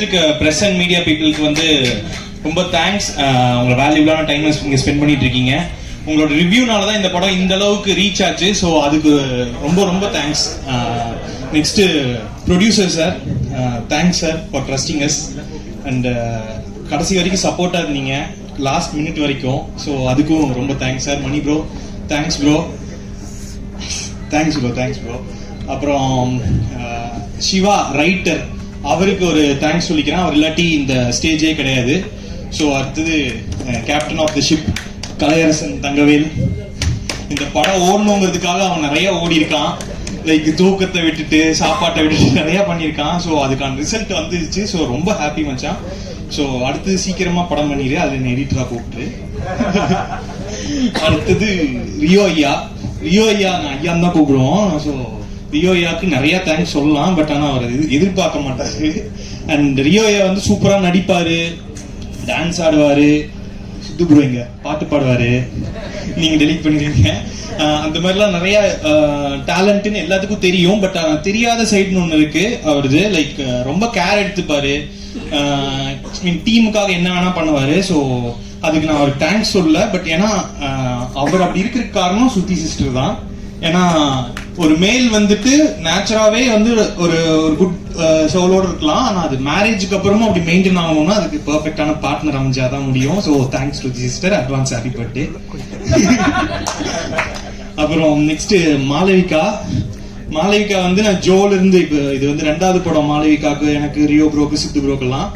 வந்திருக்க press and media பீப்புளுக்கு வந்து ரொம்ப தேங்க்ஸ். உங்களோட வேல்யூபிளான டைம் நீங்க ஸ்பெண்ட் பண்ணிட்டு இருக்கீங்க. உங்களோட ரிவ்யூனால தான் இந்த படம் இந்த அளவுக்கு ரீச் ஆச்சு. ஸோ அதுக்கு ரொம்ப ரொம்ப thanks. Next producer sir, thanks sir for trusting us and கடைசி வரைக்கும் சப்போர்ட்டாக இருந்தீங்க லாஸ்ட் மினிட் வரைக்கும். ஸோ அதுக்கும் ரொம்ப thanks sir. Mani bro, thanks bro. Thanks bro, thanks bro. அப்புறம் சிவா ரைட்டர், அவருக்கு ஒரு தேங்க்ஸ் சொல்லிக்கிறேன். அவர் இல்லாட்டி இந்த ஸ்டேஜே கிடையாது. ஸோ அடுத்தது captain of the ship Kalaiyarasan Thangavel. இந்த படம் ஓடணுங்கிறதுக்காக அவன் நிறைய ஓடி இருக்கான். லைக் தூக்கத்தை விட்டுட்டு சாப்பாட்டை விட்டுட்டு நிறைய பண்ணியிருக்கான். ஸோ அதுக்கான ரிசல்ட் வந்துருச்சு. ஸோ ரொம்ப ஹாப்பி மச்சான். ஸோ அடுத்தது சீக்கிரமா படம் பண்ணிடு, அது எடிட்டரா கூப்பிட்டு. அடுத்தது ரியோ ஐயா. ரியோ ஐயா நான் ஐயான்னு தான் கூப்பிடுவோம். ஸோ ரியோ ஐயாவுக்கு நிறைய தேங்க்ஸ் சொல்லலாம், பட் ஆனால் அவர் எதிர்பார்க்க மாட்டாரு. அண்ட் ரியோ ஐயா வந்து சூப்பரா நடிப்பாரு, டான்ஸ் ஆடுவாரு, சித்து ப்ரோ இங்க பாட்டு பாடுவாரு, நீங்க டெலிட் பண்ணிருக்கீங்க. அந்த மாதிரிலாம் நிறைய டேலண்ட்னு எல்லாத்துக்கும் தெரியும். பட் தெரியாத சைடுன்னு ஒண்ணு இருக்கு அவருது. லைக் ரொம்ப கேர் எடுத்துப்பாரு, டீமுக்காக என்ன வேணா பண்ணுவாரு. ஸோ அதுக்கு நான் அவருக்கு தேங்க்ஸ் சொல்லல. பட் ஏன்னா அவர் அப்படி இருக்கிற காரணம் சுத்தி சிஸ்டர் தான். ஏன்னா ஒரு மேல் வந்துட்டு நேச்சுராவே வந்து ஒரு குட் சோலோட இருக்கலாம். ஆனா அது மேரேஜுக்கு அப்புறமும் அப்படி மெயின்டைன் ஆகணும்னா அதுக்கு பெர்ஃபெக்டான பார்ட்னர் அமைஞ்சாதான் முடியும். So thanks to sister, advance happy birthday. அப்புறம் நெக்ஸ்ட் மாளவிகா. மாளவிகா வந்து நான் ஜோல இருந்து, இப்போ இது வந்து 2வது படம் மாளவிகாக்கு, எனக்கு ரியோ ப்ரோக்கு சித்து ப்ரோக்கெல்லாம்.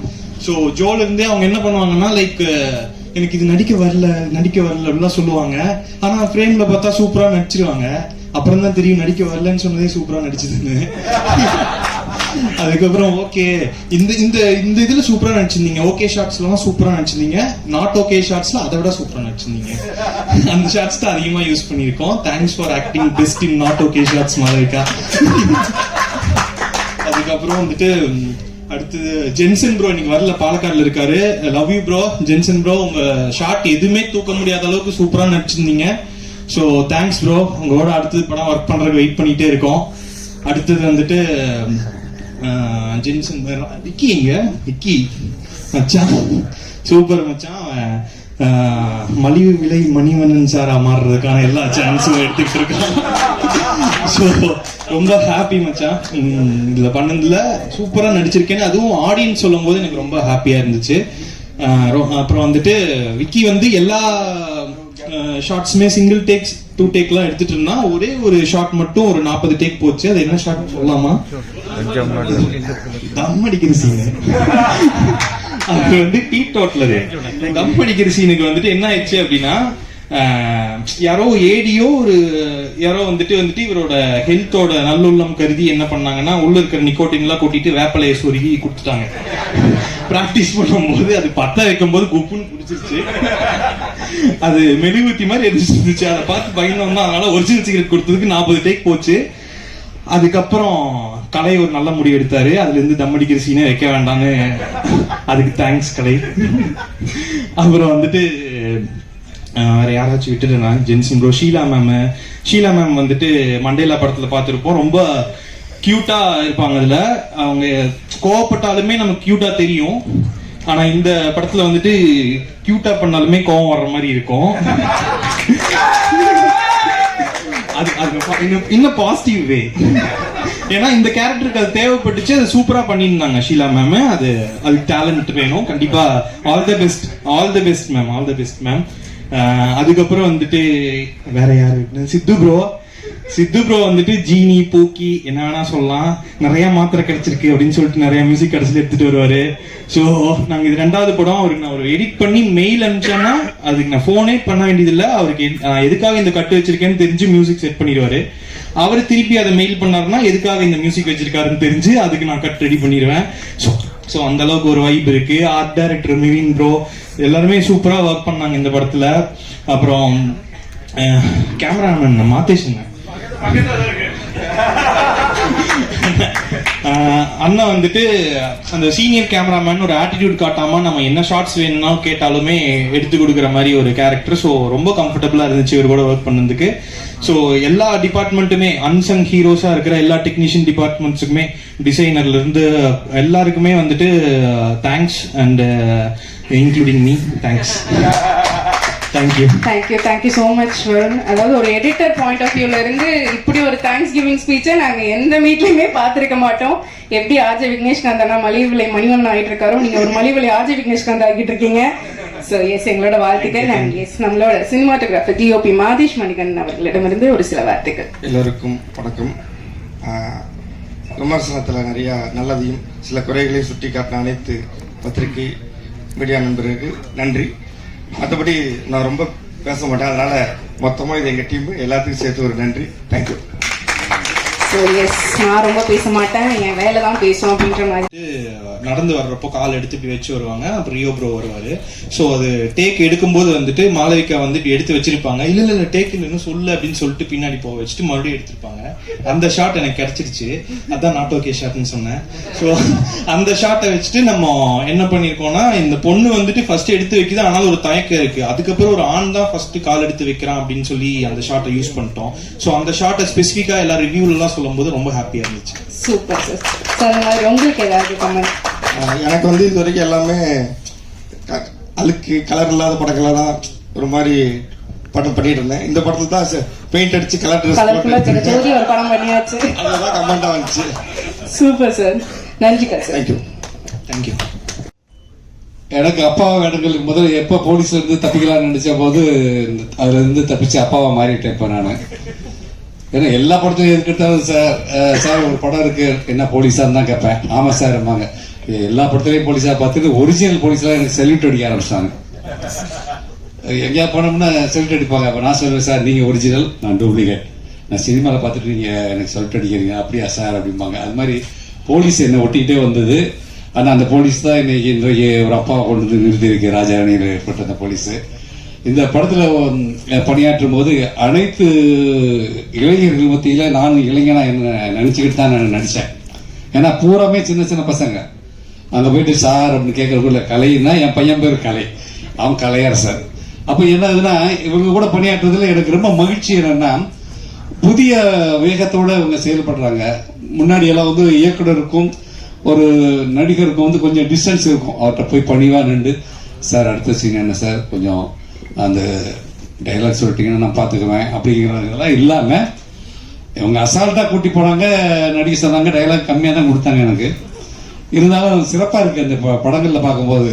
ஸோ ஜோல இருந்தே அவங்க என்ன பண்ணுவாங்கன்னா, லைக் எனக்கு இது நடிக்க வரல அப்படிலாம் சொல்லுவாங்க. ஆனா ஃப்ரேம்ல பார்த்தா சூப்பரா நடிச்சிருவாங்க. அப்புறம் தான் தெரியும் நடிக்க வரலன்னு சொன்னதே சூப்பரா நடிச்சதுன்னு. அதுக்கப்புறம் ஓகே இந்த இந்த இந்த இதுல சூப்பரா நடிச்சிருந்தீங்க, ஓகே ஷாட்ஸ்லாம் சூப்பரா நடிச்சிருந்தீங்க, நாட் ஓகே ஷாட்ஸ்ல அதை விட சூப்பரா நடிச்சிருந்தீங்க. அந்த ஷாட்ஸ் தான் அதிகமா யூஸ் பண்ணிருக்கோம். Thanks for acting best in not okay shots Malavika. அதுக்கப்புறம் வந்துட்டு அடுத்தது ஜென்சன் ப்ரோ இன்னைக்கு வரல, பாலக்காடுல இருக்காரு. Love you bro. Jenson bro, உங்க ஷாட் எதுவுமே தூக்க முடியாத அளவுக்கு சூப்பரா நடிச்சிருந்தீங்க. So thanks bro. உங்களோட அடுத்தது படம் ஒர்க் பண்றதுக்கு வெயிட் பண்ணிட்டே இருக்கோம். அடுத்தது வந்துட்டு ஜென்சன் விக்கி. இங்க விக்கி மச்சான் சூப்பர் மச்சான். மலிவு விலை மணிவண்ணன் சாரா மாறுறதுக்கான எல்லா சான்ஸும் எடுத்துக்கிட்டு இருக்கான். ஸோ ரொம்ப ஹாப்பி மச்சான், இதுல பண்ணதுல சூப்பரா நடிச்சிருக்கேன்னு அதுவும் ஆடியன்ஸ் சொல்லும் போது எனக்கு ரொம்ப ஹாப்பியா இருந்துச்சு. அப்புறம் வந்துட்டு விக்கி வந்து எல்லா ஷார்ட்ஸுமே சிங்கிள் டேக்ஸ் 2 டேக்லாம் எடுத்துட்டு இருந்தா, ஒரே ஒரு ஷாட் மட்டும் ஒரு 40 டேக் போச்சு. அது என்ன ஷாட் சொல்லலாமா? தம் அடிக்கிற சீனு. அது வந்து டீ டோட்டலரு தம் அடிக்கிற சீனுக்கு வந்துட்டு என்ன ஆயிடுச்சு அப்படின்னா, யாரோ ஏடியோ யாரோ வந்துட்டு இவரோட ஹெல்த்தோட நல்லுள்ளம் கருதி என்ன பண்ணாங்கன்னா, உள்ள இருக்கிற நிக்கோட்டின்லாம் கொட்டிட்டு வேப்பலையை சொருகி கொடுத்துட்டாங்க. பிராக்டிஸ் பண்ணும்போது அது பத்த வைக்கும் போது குப்புன்னு குடிச்சிருச்சு. அது மெழுகுவத்தி மாதிரி எரிச்சிருந்துச்சு. அதை பார்த்து பயந்தோம்னா, அதனால ஒரிஜினல் சிகரெட் கொடுத்ததுக்கு 40 டேக் போச்சு. அதுக்கப்புறம் கலை ஒரு நல்ல முடிவு எடுத்தாரு. அதுல இருந்து தம் அடிக்கிற சீனே வைக்க வேண்டாம்னு. அதுக்கு தேங்க்ஸ் கலை. அப்புறம் வந்துட்டு வேற யாராச்சும் விட்டுட்டு நான் ஜென்சன் ப்ரோ, ஷீலா மேம் வந்துட்டு மண்டேலா படத்துல பார்த்திருப்போம். ரொம்ப கியூட்டா இருப்பாங்க. அதுல அவங்க கோவப்பட்டாலுமே நமக்கு கியூட்டா தெரியும். ஆனா இந்த படத்துல வந்துட்டு கியூட்டா பண்ணாலுமே கோவம் வர்ற மாதிரி இருக்கும். அது இன்னும் பாசிட்டிவ் வே. ஏன்னா இந்த கேரக்டருக்கு அது தேவைப்பட்டுச்சு. அது சூப்பரா பண்ணியிருந்தாங்க ஷீலா மேம். அது டேலண்ட் வேணும் கண்டிப்பா. All the best ma'am. அதுக்கப்புறம் வந்துட்டு வேற யாரு, சித்து ப்ரோ வந்துட்டு ஜீனி பூக்கி என்ன வேணா சொல்லலாம், நிறைய மாத்திரை கிடைச்சிருக்கு அப்படின்னு சொல்லிட்டு நிறைய மியூசிக் கடைசியில் எடுத்துட்டு வருவாரு. ஸோ நாங்க இது 2வது படம். அவருக்கு நான் ஒரு எடிட் பண்ணி மெயில் அனுப்பிச்சேன்னா அதுக்கு நான் போனே பண்ண வேண்டியதில்லை. அவருக்கு எதுக்காக இந்த கட்டு வச்சிருக்கேன்னு தெரிஞ்சு மியூசிக் செட் பண்ணிடுவாரு. அவர் திருப்பி அதை மெயில் பண்ணாருன்னா எதுக்காக இந்த மியூசிக் வச்சிருக்காருன்னு தெரிஞ்சு அதுக்கு நான் கட் ரெடி பண்ணிடுவேன். ஸோ அந்த அளவுக்கு ஒரு வைப் இருக்கு. ஆர்ட் டைரக்டர் மிவின் ப்ரோ எல்லாருமே சூப்பரா ஒர்க் பண்ணாங்க இந்த படத்துல. அப்புறம் கேமராமேன் மாத்தேஷன் அண்ணா வந்துட்டு அந்த சீனியர் கேமராமேன் ஒரு ஆட்டிடியூட் காட்டாம நம்ம என்ன ஷார்ட்ஸ் வேணும்னாலும் கேட்டாலுமே எடுத்து கொடுக்குற மாதிரி ஒரு கேரக்டர். ஸோ ரொம்ப கம்ஃபர்டபுளா இருந்துச்சு இவர் கூட ஒர்க் பண்ணதுக்கு. ஸோ எல்லா டிபார்ட்மெண்ட்டுமே அன்சங் ஹீரோஸா இருக்கிற எல்லா டெக்னீஷியன் டிபார்ட்மெண்ட்ஸுக்குமே, டிசைனர்ல இருந்து எல்லாருக்குமே வந்துட்டு thanks, and including me thanks. Thank you so much Varun. அதாவது ஒரு எடிட்டர் பாயிண்ட் ஆஃப் வியூல இருந்து இப்படி ஒரு தேங்க்ஸ் கிவிங் ஸ்பீச்சை நாங்க எந்த மீட்லயுமே பார்த்திருக்க மாட்டோம். எப்படி ஆர்ஜே விக்னேஷ்காந்த் அண்ணா மலிவிலை மணிவண்ணன் ஆகிட்டு இருக்காரோ, நீங்க ஒரு மலிவிலை ஆர்ஜே விக்னேஷ்காந்த் ஆகிட்டு இருக்கீங்க. ஸோ எஸ், எங்களோட வாழ்த்துக்கள். அண்ட் எஸ், நம்மளோட சினிமாட்டோகிராஃபர் டிஓபி மாதேஷ் மணிகண்டன் அவர்களிடமிருந்து ஒரு சில வார்த்தைகள். எல்லோருக்கும் வணக்கம். விமர்சனத்தில் நிறைய நல்லதையும் சில குறைகளையும் சுட்டி காட்டின அனைத்து பத்திரிகை மீடியா நண்பர்களுக்கு நன்றி. மற்றபடி நான் ரொம்ப பேச மாட்டேன், அதனால மொத்தமாக இது எங்கள் டீம் எல்லாத்துக்கும் சேர்த்து ஒரு நன்றி. தேங்க்யூ. ஸோ எஸ், நான் ரொம்ப பேச மாட்டேன், என் வேலை தான் பேசும் அப்படின்ற மாதிரி. நடந்து வர்றப்போ கால் எடுத்து இப்படி வச்சு வருவாங்க, அப்புறம் ரியோ ப்ரோ வருவாரு. ஸோ அது டேக் எடுக்கும்போது வந்துட்டு மாளவிகா வந்து இப்படி எடுத்து வச்சிருப்பாங்க. இல்ல டேக் இல்லைன்னு சொல்லு அப்படின்னு சொல்லிட்டு பின்னாடி போக வச்சுட்டு மறுபடியும் எடுத்திருப்பாங்க. அந்த ஷாட் எனக்கு கிடைச்சிருச்சு, அதான் நாட் ஓகே ஷாட்னு சொன்னேன். ஸோ அந்த ஷாட்டை வச்சுட்டு நம்ம என்ன பண்ணிருக்கோம்னா, இந்த பொண்ணு வந்துட்டு ஃபர்ஸ்ட் எடுத்து வைக்குது, ஆனால் ஒரு தயக்கம் இருக்கு. அதுக்கப்புறம் ஒரு ஆண் தான் ஃபர்ஸ்ட் கால் எடுத்து வைக்கிறான் அப்படின்னு சொல்லி அந்த ஷாட்டை யூஸ் பண்ணிட்டோம். ஸோ அந்த ஷாட்டை ஸ்பெசிஃபிக்கா எல்லா ரிவ்யூலாம் சொல்லும்போது ரொம்ப ஹாப்பியா இருந்துச்சு. Super sir. உங்களுக்கு ஏதாவது கமெண்ட்? எனக்கு வந்து இது வரைக்கும் எல்லாமே அழுக்கு கலர் இல்லாத படங்களா தான் ஒரு மாதிரி படம் பண்ணிட்டு இருந்தேன். இந்த படத்துல தான் பெயிண்ட் அடிச்சு கலர் ட்ரெஸ் போட்டு ஒரு படம் பண்ணியாச்சு. அதுதான் கமெண்டா வந்துச்சு. சூப்பர் சார், நன்றி சார். தேங்க்யூ. எனக்கு அப்பாவை வேண்டுங்களுக்கு முதல்ல எப்போ போலீஸ்ல இருந்து தப்பிக்கலாம்னு நினைச்ச போது அதுல இருந்து தப்பிச்சு அப்பாவா மாறிட்டேன் இப்போ நான். ஏன்னா எல்லா படத்தையும் எதுக்கிட்டாலும் சார் ஒரு படம் இருக்கு, என்ன போலீஸான்னு தான் கேட்பேன். ஆமா சார் இருப்பாங்க. எல்லா படத்துலையும் போலீஸா பார்த்துட்டு ஒரிஜினல் போலீஸ்லாம் எனக்கு செல்யூட் அடிக்க ஆரம்பிச்சிட்டாங்க. எங்கேயா போனோம்னா செல்யூட் அடிப்பாங்க. அப்போ நான் சொல்லுவேன், சார் நீங்க ஒரிஜினல், நான் டூப்ளிகேட். நான் சினிமாவில் பார்த்துட்டு நீங்க எனக்கு செல்யூட் அடிக்கிறீங்க, அப்படியா சார் அப்படிம்பாங்க. அது மாதிரி போலீஸ் என்னை ஒட்டிக்கிட்டே வந்தது. ஆனால் அந்த போலீஸ் தான் இன்னைக்கு இன்றைக்கு ஒரு அப்பாவை கொண்டு வந்து நிறுத்தியிருக்கு, ராஜாரணியில் ஏற்பட்ட அந்த போலீஸ். இந்த படத்தில் பணியாற்றும் போது அனைத்து இளைஞர்கள் மத்தியில் நான் இளைஞனா என்ன நினச்சிக்கிட்டு தான் நான் நடித்தேன். ஏன்னா பூராமே சின்ன சின்ன பசங்க. அங்கே போயிட்டு சார் அப்படின்னு கேட்கறதுக்குள்ள கலைன்னா என் பையன் பேர் கலை, அவன் கலையரசர். அப்போ என்னதுன்னா இவங்க கூட பணியாற்றுறதுல எனக்கு ரொம்ப மகிழ்ச்சி என்னன்னா, புதிய வேகத்தோட இவங்க செயல்படுறாங்க. முன்னாடி எல்லாம் வந்து இயக்குனருக்கும் ஒரு நடிகருக்கும் வந்து கொஞ்சம் டிஸ்டன்ஸ் இருக்கும். அவர்கிட்ட போய் பணிவா நின்று, சார் அடுத்த சீன் என்ன சார், கொஞ்சம் அந்த டைலாக் சொல்லிட்டீங்கன்னா நான் பார்த்துக்குவேன் அப்படிங்கிறதெல்லாம் இல்லாமல் இவங்க அசால்ட்டாக கூட்டி போனாங்க, நடிக்க சொன்னாங்க. டைலாக் கம்மியாக தான் கொடுத்தாங்க எனக்கு. இருந்தாலும் சிறப்பாக இருக்குது அந்த படங்களில் பார்க்கும்போது.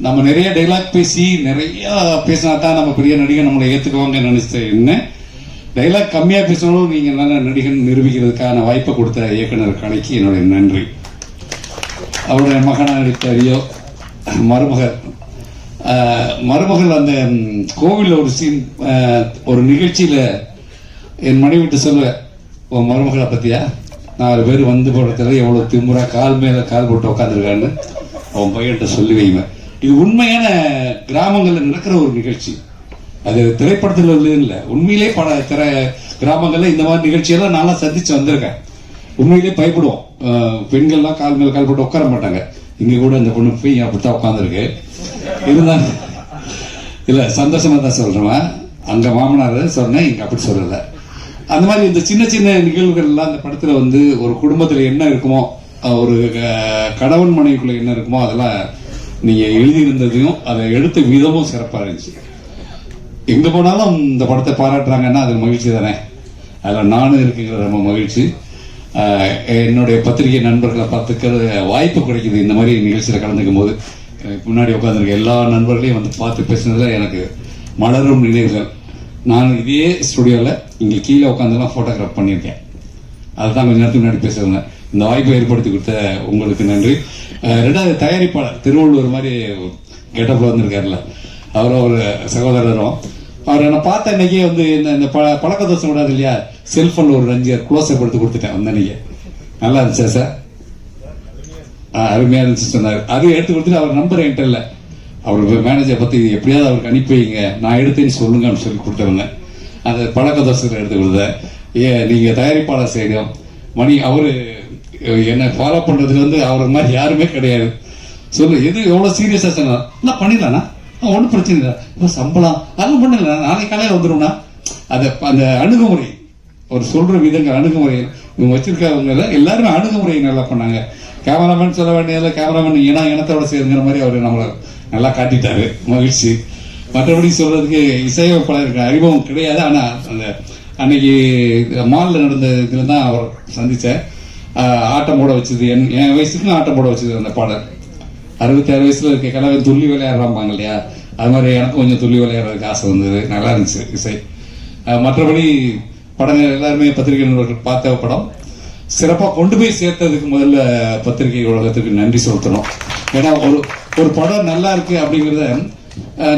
நம்ம நிறைய டைலாக் பேசி நிறையா பேசினா தான் நம்ம பெரிய நடிகை நம்மளை ஏற்றுக்குவாங்கன்னு நினைச்சேன். என்ன டைலாக் கம்மியாக பேசினாலும் நீங்கள் நல்ல நடிகன் நிரூபிக்கிறதுக்கான வாய்ப்பை கொடுத்த இயக்குனர் கலைக்கு என்னுடைய நன்றி. அவருடைய மகனாக நடித்த ரியோ, மருமகள் அந்த கோவிலில் ஒரு சீன், ஒரு நிகழ்ச்சியில் என் மனைவிட்டு சொல்லுவேன், உன் மருமகளை பற்றியா 4 பேர் வந்து போடுறதுல எவ்வளோ திமுறா கால் மேலே கால் போட்டு உட்காந்துருக்கான்னு அவன் பையன்கிட்ட சொல்லி வைவேன். இது உண்மையான கிராமங்களில் நடக்கிற ஒரு நிகழ்ச்சி. அது திரைப்படத்தில் இல்லை, உண்மையிலே கிராமங்களில் இந்த மாதிரி நிகழ்ச்சியெல்லாம் நான்லாம் சந்திச்சு வந்திருக்கேன். உண்மையிலே பயப்படுவோம். பெண்கள்லாம் கால் மேலே கால் போட்டு உட்கார மாட்டாங்க. இங்கே கூட இந்த பொண்ணு போய் அப்படித்தான் உட்காந்துருக்கு. இருந்தாங்க இல்லை, சந்தோஷமா தான் சொல்றேன். அங்க மாமனார் சொன்னேன், இங்க அப்படி சொல்லல. அந்த மாதிரி இந்த சின்ன சின்ன நிகழ்வுகள் எல்லாம் அந்த படத்துல வந்து ஒரு குடும்பத்துல என்ன இருக்குமோ, ஒரு கணவன் மனைவிக்குள்ள என்ன இருக்குமோ அதெல்லாம் நீங்க எழுதியிருந்ததையும் அதை எடுத்த விதமும் சிறப்பா இருந்துச்சு. எங்க போனாலும் இந்த படத்தை பாராட்டுறாங்கன்னா அது மகிழ்ச்சி தானே. அதில் நானும் இருக்குங்கிற ரொம்ப மகிழ்ச்சி. என்னுடைய பத்திரிகை நண்பர்களை பார்த்துக்கிற வாய்ப்பு கிடைக்குது இந்த மாதிரி நிகழ்ச்சியில் கலந்துக்கும் போது. முன்னாடி உட்காந்துருக்க எல்லா நண்பர்களையும் வந்து பார்த்து பேசுனதுல எனக்கு மலரும் நினைவுகள். நான் இதே ஸ்டுடியோவில் இங்கே கீழே உட்காந்துலாம் ஃபோட்டோகிராஃப் பண்ணியிருக்கேன். அதுதான் கொஞ்சம் நேரத்துக்கு முன்னாடி பேசுகிறேன். இந்த வாய்ப்பை ஏற்படுத்தி கொடுத்த உங்களுக்கு நன்றி. 2வது தயாரிப்பாளர் திருவள்ளுவர் மாதிரி கெட்டப்பில் வந்திருக்காருல்ல, அவரும் ஒரு சகோதரரும். அவர் என்னை பார்த்த அன்னைக்கே வந்து இந்த பழக்க தோசை விடாது இல்லையா, செல்ஃபோனில் ஒரு 5 க்ளோஸ்அப் எடுத்து கொடுத்துட்டேன். வந்த அன்னைக்கு நல்லா இருந்துச்சா சார்? அருமையாக இருந்துச்சு சொன்னார். அது எடுத்து கொடுத்துட்டு அவர் நம்பர் என்கிட்ட இல்லை, அவர் மேனேஜரை பற்றி எப்படியாவது அவருக்கு அனுப்பி வைங்க, நான் எடுத்தேன்னு சொல்லுங்கன்னு சொல்லி கொடுத்துருந்தேன். அந்த பழக்க தோசை எடுத்து கொடுத்தேன். நீங்கள் தயாரிப்பாளர் செய்யணும் மணி, அவரு என்னை ஃபாலோ பண்ணுறதுக்கு வந்து அவர் மாதிரி யாருமே கிடையாது. சொல்லு எது எவ்வளோ சீரியஸாக சொன்னா பண்ணிடலாண்ணா, ஒன்றும் பிரச்சனை இல்லை. இப்போ சம்பளம் அதெல்லாம் பண்ணல, நாளைக்கு காலையில் வந்துடும்ண்ணா. அந்த அணுகுமுறை, ஒரு சொல்ற விதங்கள், அணுகுமுறை, இவங்க வச்சிருக்கவங்க எல்லாருமே அணுகுமுறையை நல்லா பண்ணாங்க. கேமராமேன் சொல்ல வேண்டியதில்லை, கேமராமேன் இனத்தோட சேர்ந்துங்கிற மாதிரி அவர் நம்மளை நல்லா காட்டிட்டாரு, மகிழ்ச்சி. மற்றபடி சொல்றதுக்கு இசையமைப்பாளருக்கு அறிமுகம் கிடையாது. ஆனா அந்த அன்னைக்கு மாலில் நடந்த இதுல தான் அவர் சந்திச்சேன். ஆட்டம் போட வச்சது, என் வயசுக்கும் ஆட்டம் போட வச்சது அந்த பாடல். 66 வயசுல இருக்க கலவன் துள்ளி விளையாடுறாங்க இல்லையா, அது மாதிரி எனக்கும் கொஞ்சம் துள்ளி விளையாடுறதுக்கு ஆசை வந்தது. நல்லா இருந்துச்சு இசை. மற்றபடி படங்கள் எல்லாருமே பத்திரிகை நிறுவனர்கள் பார்த்த படம் சிறப்பாக கொண்டு போய் சேர்த்ததுக்கு முதல்ல பத்திரிகை உலகத்துக்கு நன்றி செலுத்தணும். ஏன்னா ஒரு படம் நல்லா இருக்கு அப்படிங்கிறத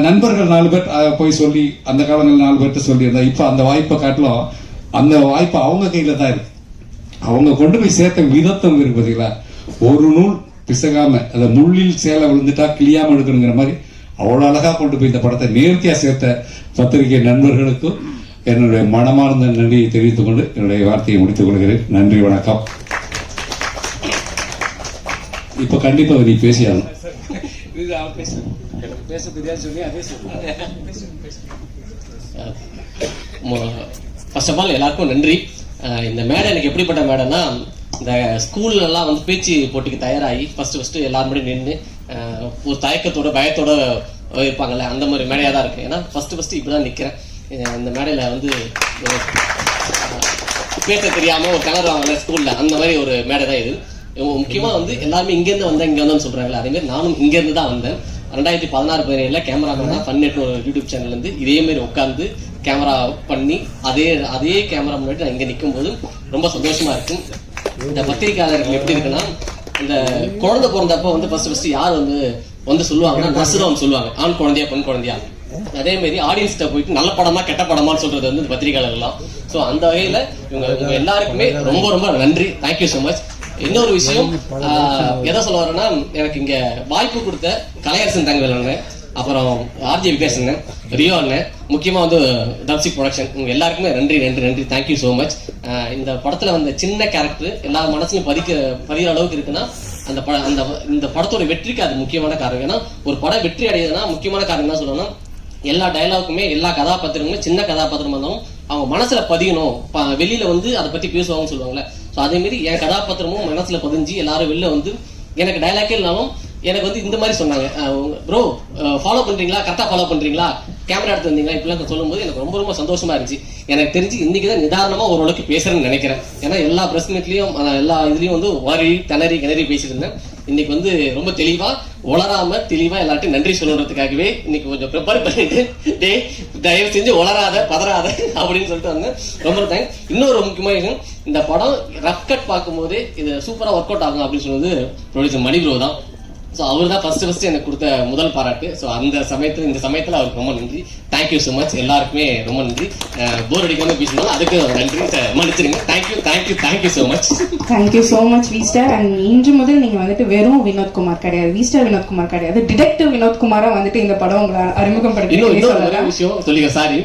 நண்பர்கள் 4 பேர் போய் சொல்லி, அந்த காலங்கள் 4 பேர்கிட்ட சொல்லியிருந்தா, இப்ப அந்த வாய்ப்பை காட்டிலும் அந்த வாய்ப்பு அவங்க கையில தான் இருக்கு. அவங்க கொண்டு போய் சேர்த்த விதத்தம் இருக்கு பார்த்தீங்களா, ஒரு நூல் பிசகாம, அந்த முள்ளில் சேலை விழுந்துட்டா கிளியாம எடுக்கணுங்கிற மாதிரி அவ்வளவு அழகா கொண்டு போய் இந்த படத்தை நேர்த்தியா சேர்த்த பத்திரிகை நண்பர்களுக்கும் என்னுடைய மனமார்ந்த நன்றியை தெரிவித்துக் கொண்டு என்னுடைய வார்த்தையை முடித்துக் கொள்கிறேன். நன்றி, வணக்கம். இப்ப கண்டிப்பா நீ பேசியாகணும். ஃபர்ஸ்ட் ஆஃப் ஆல் எல்லாருக்கும் நன்றி. இந்த மேடை எனக்கு எப்படிப்பட்ட மேடைன்னா, இந்த ஸ்கூல்ல எல்லாம் வந்து பேச்சு போட்டிக்கு தயாராகி ஃபர்ஸ்ட் எல்லாரும் முன்னாடி நின்று ஒரு தயக்கத்தோட பயத்தோட இருப்பாங்கல்ல, அந்த மாதிரி மேடையா தான் இருக்கு. ஏன்னா ஃபர்ஸ்ட் இப்படிதான் நிக்கிறேன். இந்த மேடையில வந்து பேச தெரியாம ஒரு கிளறுவாங்கல்ல ஸ்கூல்ல, அந்த மாதிரி ஒரு மேடை தான் இது. முக்கியமா வந்து எல்லாருமே இங்க இருந்து வந்தா இங்க வந்தோம்னு சொல்றாங்கல்ல, அதே மாதிரி நானும் இங்க இருந்து தான் வந்தேன். 2016-17 கேமராமேன் தான் ஃபன் ஒரு யூடியூப் சேனல்ல இருந்து இதே மாதிரி உட்காந்து கேமரா பண்ணி அதே கேமரா முன்னாடி நான் இங்க நிற்கும் போது ரொம்ப சந்தோஷமா இருக்கு. இந்த பத்திரிகையாளர்கள் எப்படி இருக்குன்னா, இந்த குழந்தை பிறந்தப்ப வந்து ஃபர்ஸ்ட் யார் வந்து சொல்லுவாங்கன்னா நசுரம் சொல்லுவாங்க, ஆண் குழந்தையா பெண் குழந்தையா. அதே மாதிரி ஆடியன்ஸ்கிட்ட போயிட்டு நல்ல படமா கெட்ட படமான்னு சொல்றது வந்து பத்திரிகையாளர்கள்லாம். ஸோ அந்த வகையில இவங்க எல்லாருக்குமே ரொம்ப ரொம்ப நன்றி, தேங்க்யூ ஸோ மச். இன்னொரு விஷயம் எதை சொல்ல வரேன்னா, எனக்கு இங்க வாய்ப்பு கொடுத்த கலையரசன் தங்கவேல், அப்புறம் ஆர்ஜி விக்னேஷ் அண்ணன், ரியோ அண்ணன், முக்கியமா வந்து டப்சிக் ப்ரொடக்ஷன், உங்க எல்லாருக்குமே நன்றி நன்றி நன்றி, தேங்க்யூ ஸோ மச். இந்த படத்துல வந்த சின்ன கேரக்டர் எல்லா மனசுலையும் பதிகிற அளவுக்கு இருக்குன்னா, இந்த படத்தோட வெற்றிக்கு அது முக்கியமான காரணம். ஏன்னா ஒரு படம் வெற்றி அடையுதுன்னா முக்கியமான காரணம் என்ன சொல்லணும்னா, எல்லா டைலாக்குமே எல்லா கதாபாத்திரங்களுமே சின்ன கதாபாத்திரமா இருந்தாலும் அவங்க மனசுல பதியணும், வெளியில வந்து அதை பத்தி பேசுவாங்கன்னு சொல்லுவாங்கல்ல. ஸோ அதே மாதிரி என் கதாபாத்திரமும் மனசுல பதிஞ்சு எல்லாரும் வெளில வந்து எனக்கு டைலாக்கே இல்லைனாலும் எனக்கு வந்து இந்த மாதிரி சொன்னாங்க, ப்ரோ ஃபாலோ பண்றீங்களா, கரெக்டா ஃபாலோ பண்றீங்களா, கேமரா எடுத்து வந்தீங்களா, இப்படிலாம் சொல்லும்போது எனக்கு ரொம்ப ரொம்ப சந்தோஷமா இருந்துச்சு. எனக்கு தெரிஞ்சு இன்னைக்குதான் நிதானமா ஓரளவுக்கு பேசுறேன்னு நினைக்கிறேன். ஏன்னா எல்லா பிரஸ் மீட்லயும் எல்லா இதுலயும் வந்து வரி கிணறி பேசிட்டு இருந்தேன். இன்னைக்கு வந்து ரொம்ப தெளிவா உளராம தெளிவா எல்லார்ட்டையும் நன்றி சொல்லணுன்றதுக்காகவே இன்னைக்கு கொஞ்சம் ப்ரிப்பேர் பண்ணிட்டு, டே தயவு செஞ்சு உளராத பதறாத அப்படின்னு சொல்லிட்டு வந்தேன். ரொம்ப தேங்க்ஸ். இன்னொரு முக்கியமான விஷயம், இந்த படம் ரஃப் கட் பார்க்கும்போது இது சூப்பரா ஒர்க் அவுட் ஆகும் அப்படின்னு சொன்னது ப்ரொடியூசர் மணிப்ரோ தான். ஸோ அவர் தான் ஃபர்ஸ்ட் எனக்கு கொடுத்த முதல் பாராட்டு. ஸோ இந்த சமயத்தில் அவருக்கு ரொம்ப நன்றி, தேங்க்யூ ஸோ மச். எல்லாருக்குமே ரொம்ப நன்றி. போர் அடிக்காம பேசணும், அதுக்கு நன்றி, மன்னிச்சிருங்க. Thank you so much. Thank you so much V Star. And இன்று முதல் நீங்க வந்துட்டு வெறும் வினோத்குமார் கிடையாது, வி ஸ்டார் வினோத்குமார் கிடையாது, டிடெக்டிவ் வினோத்குமாரா வந்துட்டு இந்த படம் உங்களை அறிமுகப்படுத்தி. இன்னொரு விஷயம் சொல்லிக்க, சாரி,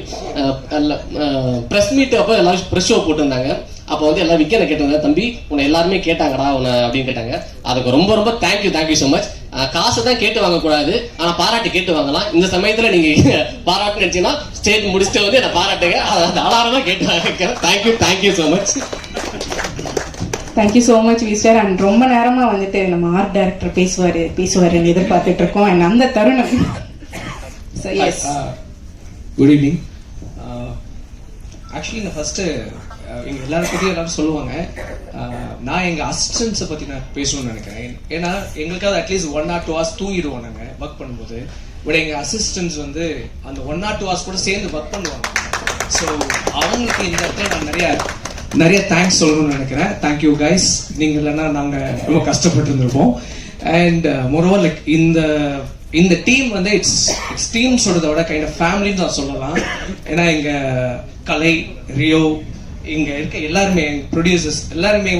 பிரஸ் மீட் அப்போ எல்லாரும் பிரஸ் ஷோ போட்டிருந்தாங்க. அப்போ வந்து எல்லாரும் விக்கெட் கேட்டாங்க, தம்பி உன்னை எல்லாருமே கேட்டாங்கடா உன்னை அப்படின்னு கேட்டாங்க. அதுக்கு ரொம்ப ரொம்ப தேங்க்யூ ஸோ மச். காசு தான் கேட்டு வாங்க கூடாது, ஆனா பாராட்டு கேட்டு வாங்கலாம். இந்த சமயத்துல நீங்க பாராட்டு நினைச்சீங்கன்னா ஸ்டேஜ் முடிச்சுட்டு வந்து என்ன பாராட்டுங்க, அந்த அலாரமா கேட்டு வாங்க. Thank you so much. Thank you so much V Star. And ரொம்ப நேரமா வந்துட்டு நம்ம ஆர்ட் டைரக்டர் பேசுவாருன்னு எதிர்பார்த்துட்டு இருக்கோம். அண்ட் அந்த தருணம் குட் ஈவினிங். ஆக்சுவலி நான் ஃபர்ஸ்ட் எங்க எல்லாரும் பத்தி எல்லாரும் சொல்லுவாங்க, நான் எங்க அசிஸ்டன்ஸை பத்தி நான் பேசணும்னு நினைக்கிறேன். ஏன்னா எங்களுக்காவது அட்லீஸ்ட் 1 or 2 hours தூங்கிடுவோம் நாங்க ஒர்க் பண்ணும்போது. பட் எங்க அசிஸ்டன்ஸ் வந்து அந்த 1 or 2 hours கூட சேர்ந்து ஒர்க் பண்ணுவாங்க. ஸோ அவங்களுக்கு இந்த இடத்துல நான் நிறைய தேங்க்ஸ் சொல்லணும்னு நினைக்கிறேன். தேங்க்யூ கைஸ், நீங்க இல்லைன்னா நாங்க ரொம்ப கஷ்டப்பட்டு இருந்திருப்போம். அண்ட் மோரோவர் லைக் இந்த டீம் வந்து இட்ஸ் டீம் சொல்றத விட கைண்ட் ஆஃப் ஃபேமிலின்னு நான் சொல்லலாம். ஏன்னா எங்க கலை, ரியோ, இங்க இருக்க எல்லாருமே ப்ரொடியூசர்ஸ் எல்லாருமே